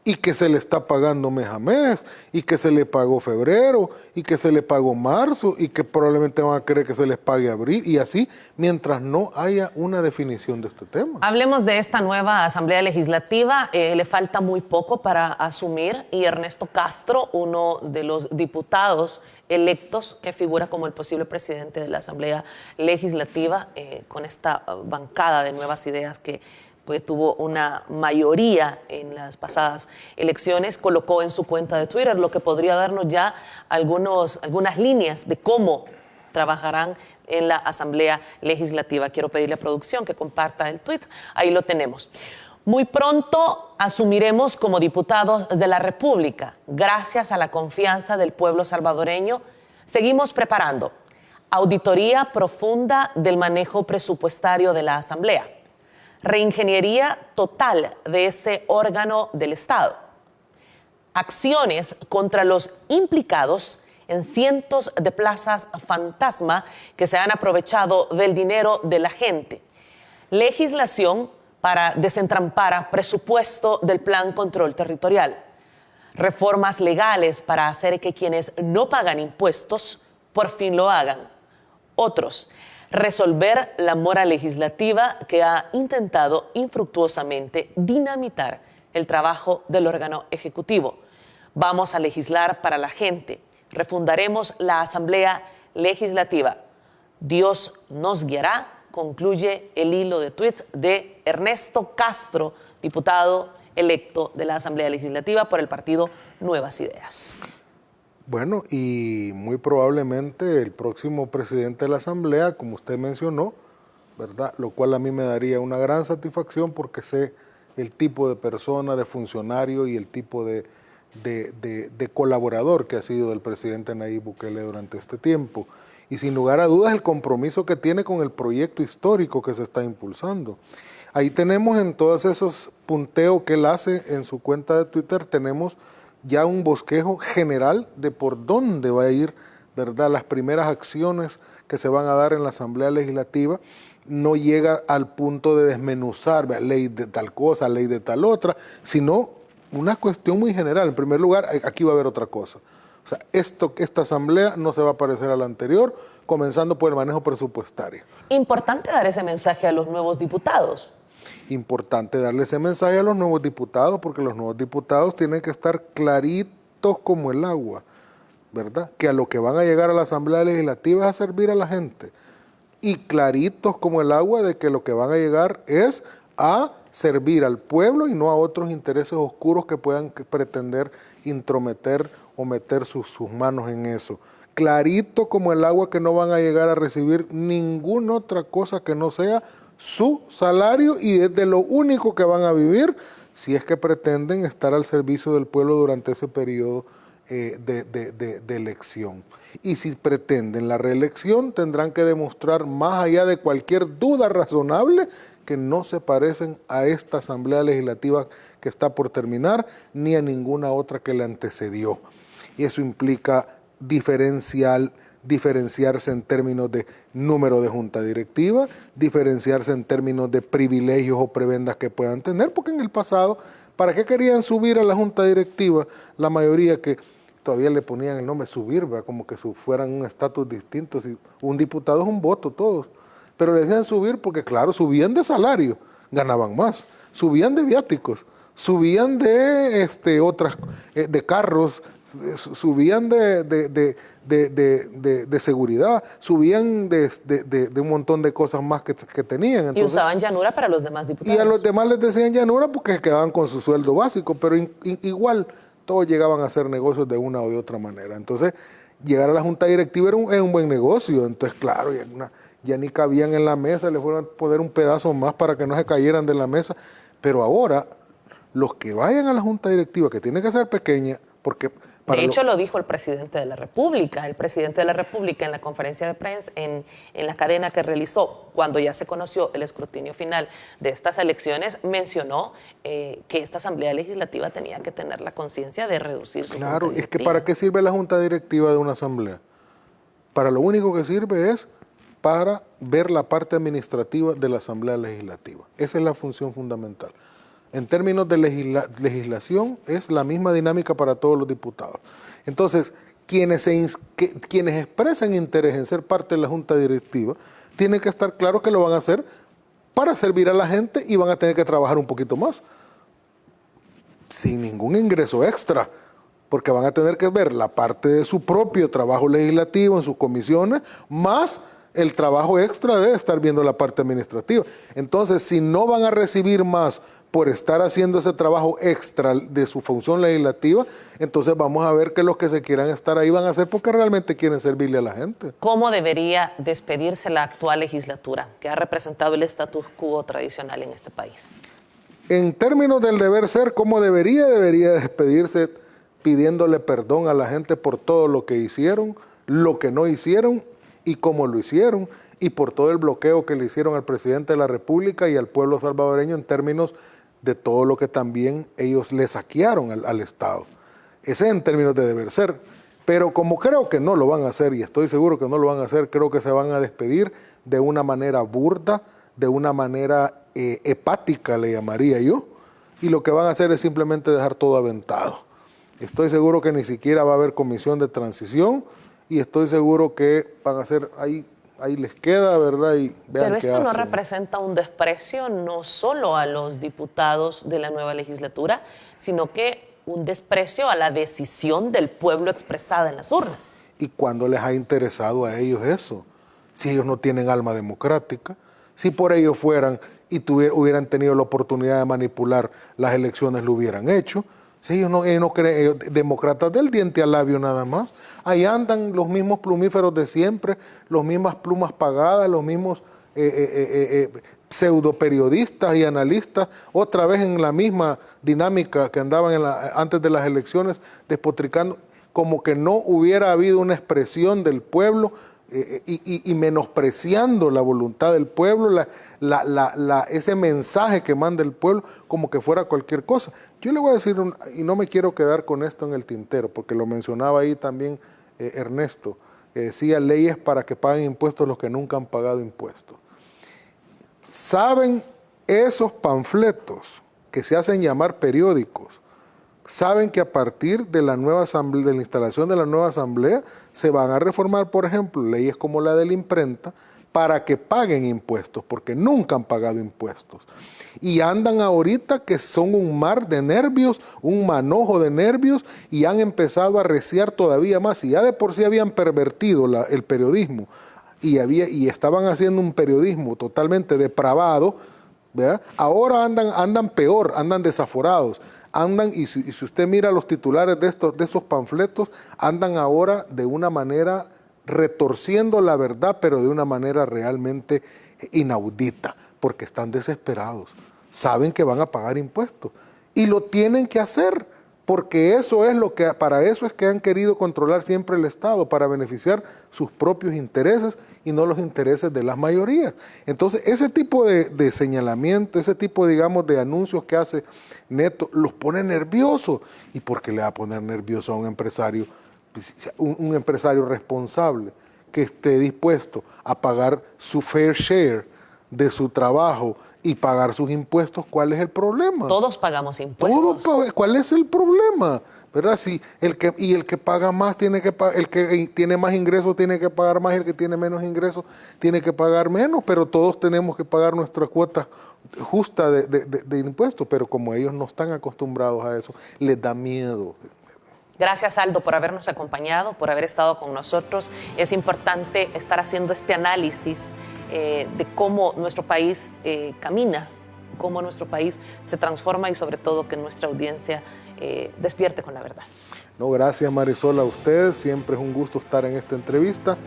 y que se le está pagando mes a mes, y que se le pagó febrero, y que se le pagó marzo, y que probablemente van a querer que se les pague abril, y así, mientras no haya una definición de este tema. Hablemos de esta nueva Asamblea Legislativa. Le falta muy poco para asumir, y Ernesto Castro, uno de los diputados electos que figura como el posible presidente de la Asamblea Legislativa, con esta bancada de nuevas ideas que tuvo una mayoría en las pasadas elecciones, colocó en su cuenta de Twitter lo que podría darnos ya algunas líneas de cómo trabajarán en la Asamblea Legislativa. Quiero pedirle a producción que comparta el tweet. Ahí lo tenemos. Muy pronto asumiremos como diputados de la República. Gracias a la confianza del pueblo salvadoreño, seguimos preparando auditoría profunda del manejo presupuestario de la Asamblea, reingeniería total de ese órgano del Estado, acciones contra los implicados en cientos de plazas fantasma que se han aprovechado del dinero de la gente, legislación para desentrampar presupuesto del Plan Control Territorial, reformas legales para hacer que quienes no pagan impuestos por fin lo hagan, otros, resolver la mora legislativa que ha intentado infructuosamente dinamitar el trabajo del órgano ejecutivo. Vamos a legislar para la gente. Refundaremos la Asamblea Legislativa. Dios nos guiará, concluye el hilo de tweets de Ernesto Castro, diputado electo de la Asamblea Legislativa por el partido Nuevas Ideas. Bueno, y muy probablemente el próximo presidente de la Asamblea, como usted mencionó, ¿verdad? Lo cual a mí me daría una gran satisfacción porque sé el tipo de persona, de funcionario y el tipo de colaborador que ha sido el presidente Nayib Bukele durante este tiempo. Y sin lugar a dudas el compromiso que tiene con el proyecto histórico que se está impulsando. Ahí tenemos en todos esos punteos que él hace en su cuenta de Twitter, tenemos ya un bosquejo general de por dónde va a ir, ¿verdad?, las primeras acciones que se van a dar en la Asamblea Legislativa. No llega al punto de desmenuzar, ¿verdad?, ley de tal cosa, ley de tal otra, sino una cuestión muy general. En primer lugar, aquí va a haber otra cosa. O sea, esta Asamblea no se va a parecer a la anterior, comenzando por el manejo presupuestario. Importante dar ese mensaje a los nuevos diputados. Importante darle ese mensaje a los nuevos diputados, porque los nuevos diputados tienen que estar claritos como el agua, ¿verdad? Que a lo que van a llegar a la Asamblea Legislativa es a servir a la gente. Y claritos como el agua de que lo que van a llegar es a servir al pueblo y no a otros intereses oscuros que puedan pretender intrometer o meter sus manos en eso. Clarito como el agua que no van a llegar a recibir ninguna otra cosa que no sea su salario, y es de lo único que van a vivir si es que pretenden estar al servicio del pueblo durante ese periodo de elección. Y si pretenden la reelección, tendrán que demostrar, más allá de cualquier duda razonable, que no se parecen a esta Asamblea Legislativa que está por terminar, ni a ninguna otra que le antecedió. Y eso implica diferenciarse en términos de número de junta directiva, diferenciarse en términos de privilegios o prebendas que puedan tener, porque en el pasado, ¿para qué querían subir a la junta directiva la mayoría que todavía le ponían el nombre subir, ¿verdad?, como que fueran un estatus distinto? Si un diputado es un voto, todos, pero le decían subir porque, claro, subían de salario, ganaban más, subían de viáticos, subían de de carros, subían de seguridad, subían de un montón de cosas más que tenían. Entonces, y usaban llanura para los demás diputados. Y a los demás les decían llanura porque se quedaban con su sueldo básico, pero igual todos llegaban a hacer negocios de una o de otra manera. Entonces, llegar a la junta directiva era un buen negocio. Entonces, claro, ya ni cabían en la mesa, le fueron a poner un pedazo más para que no se cayeran de la mesa. Pero ahora, los que vayan a la junta directiva, que tiene que ser pequeña, porque... De hecho, lo dijo el presidente de la República. El presidente de la República en la conferencia de prensa, en la cadena que realizó cuando ya se conoció el escrutinio final de estas elecciones, mencionó que esta Asamblea Legislativa tenía que tener la conciencia de reducir su Claro, junta es que ¿para qué sirve la junta directiva de una asamblea? Para lo único que sirve es para ver la parte administrativa de la Asamblea Legislativa. Esa es la función fundamental. En términos de legislación, es la misma dinámica para todos los diputados. Entonces, quienes expresan interés en ser parte de la Junta Directiva, tienen que estar claros que lo van a hacer para servir a la gente y van a tener que trabajar un poquito más, sin ningún ingreso extra, porque van a tener que ver la parte de su propio trabajo legislativo en sus comisiones, más el trabajo extra de estar viendo la parte administrativa. Entonces, si no van a recibir más por estar haciendo ese trabajo extra de su función legislativa, entonces vamos a ver que los que se quieran estar ahí van a hacer porque realmente quieren servirle a la gente. ¿Cómo debería despedirse la actual legislatura que ha representado el status quo tradicional en este país? En términos del deber ser, ¿cómo debería despedirse? Pidiéndole perdón a la gente por todo lo que hicieron, lo que no hicieron y cómo lo hicieron, y por todo el bloqueo que le hicieron al presidente de la República y al pueblo salvadoreño en términos de todo lo que también ellos le saquearon al Estado. Ese es en términos de deber ser. Pero como creo que no lo van a hacer, y estoy seguro que no lo van a hacer, creo que se van a despedir de una manera burda, de una manera hepática, le llamaría yo, y lo que van a hacer es simplemente dejar todo aventado. Estoy seguro que ni siquiera va a haber comisión de transición, y estoy seguro que van a hacer ahí les queda, ¿verdad? Y vean Pero qué esto no hacen. representa un desprecio no solo a los diputados de la nueva legislatura, sino que un desprecio a la decisión del pueblo expresada en las urnas. ¿Y cuándo les ha interesado a ellos eso? Si ellos no tienen alma democrática, si por ellos fueran y hubieran tenido la oportunidad de manipular las elecciones, lo hubieran hecho. Si ellos no creen, demócratas del diente al labio nada más, ahí andan los mismos plumíferos de siempre, las mismas plumas pagadas, los mismos pseudo periodistas y analistas, otra vez en la misma dinámica que andaban antes de las elecciones, despotricando, como que no hubiera habido una expresión del pueblo y menospreciando la voluntad del pueblo, ese mensaje que manda el pueblo, como que fuera cualquier cosa. Yo le voy a decir, y no me quiero quedar con esto en el tintero, porque lo mencionaba ahí también Ernesto, que decía leyes para que paguen impuestos los que nunca han pagado impuestos. ¿Saben esos panfletos que se hacen llamar periódicos? Saben que a partir de la nueva asamblea, de la instalación de la nueva asamblea, se van a reformar, por ejemplo, leyes como la de la imprenta para que paguen impuestos, porque nunca han pagado impuestos. Y andan ahorita que son un mar de nervios, un manojo de nervios, y han empezado a arreciar todavía más. Y ya de por sí habían pervertido el periodismo y estaban haciendo un periodismo totalmente depravado, ¿verdad? Ahora andan peor, andan desaforados. Y si usted mira los titulares de esos panfletos, andan ahora de una manera retorciendo la verdad, pero de una manera realmente inaudita, porque están desesperados, saben que van a pagar impuestos y lo tienen que hacer, porque para eso es que han querido controlar siempre el Estado, para beneficiar sus propios intereses y no los intereses de las mayorías. Entonces, ese tipo de señalamiento, ese tipo, digamos, de anuncios que hace Neto, los pone nerviosos. ¿Y por qué le va a poner nervioso a un empresario? Un empresario responsable que esté dispuesto a pagar su fair share de su trabajo y pagar sus impuestos. ¿Cuál es el problema? Todos pagamos impuestos. ¿Cuál es el problema? ¿Verdad? Si el que paga más tiene que pagar, el que tiene más ingresos tiene que pagar más, el que tiene menos ingresos tiene que pagar menos, pero todos tenemos que pagar nuestra cuota justa de impuestos, pero como ellos no están acostumbrados a eso, les da miedo. Gracias, Aldo, por habernos acompañado, por haber estado con nosotros. Es importante estar haciendo este análisis de cómo nuestro país camina, cómo nuestro país se transforma y sobre todo que nuestra audiencia despierte con la verdad. No, gracias Marisol a ustedes, siempre es un gusto estar en esta entrevista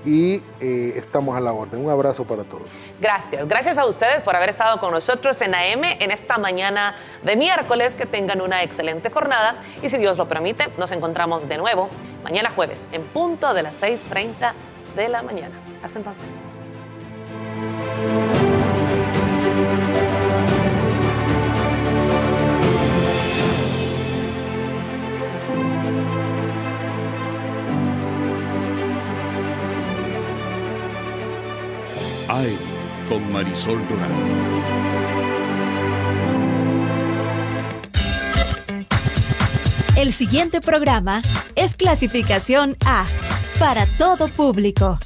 y estamos a la orden. Un abrazo para todos. Gracias a ustedes por haber estado con nosotros en AM en esta mañana de miércoles. Que tengan una excelente jornada y si Dios lo permite, nos encontramos de nuevo mañana jueves en punto de las 6:30 de la mañana. Hasta entonces. AM con Marisol Durán. El siguiente programa es clasificación A, para todo público.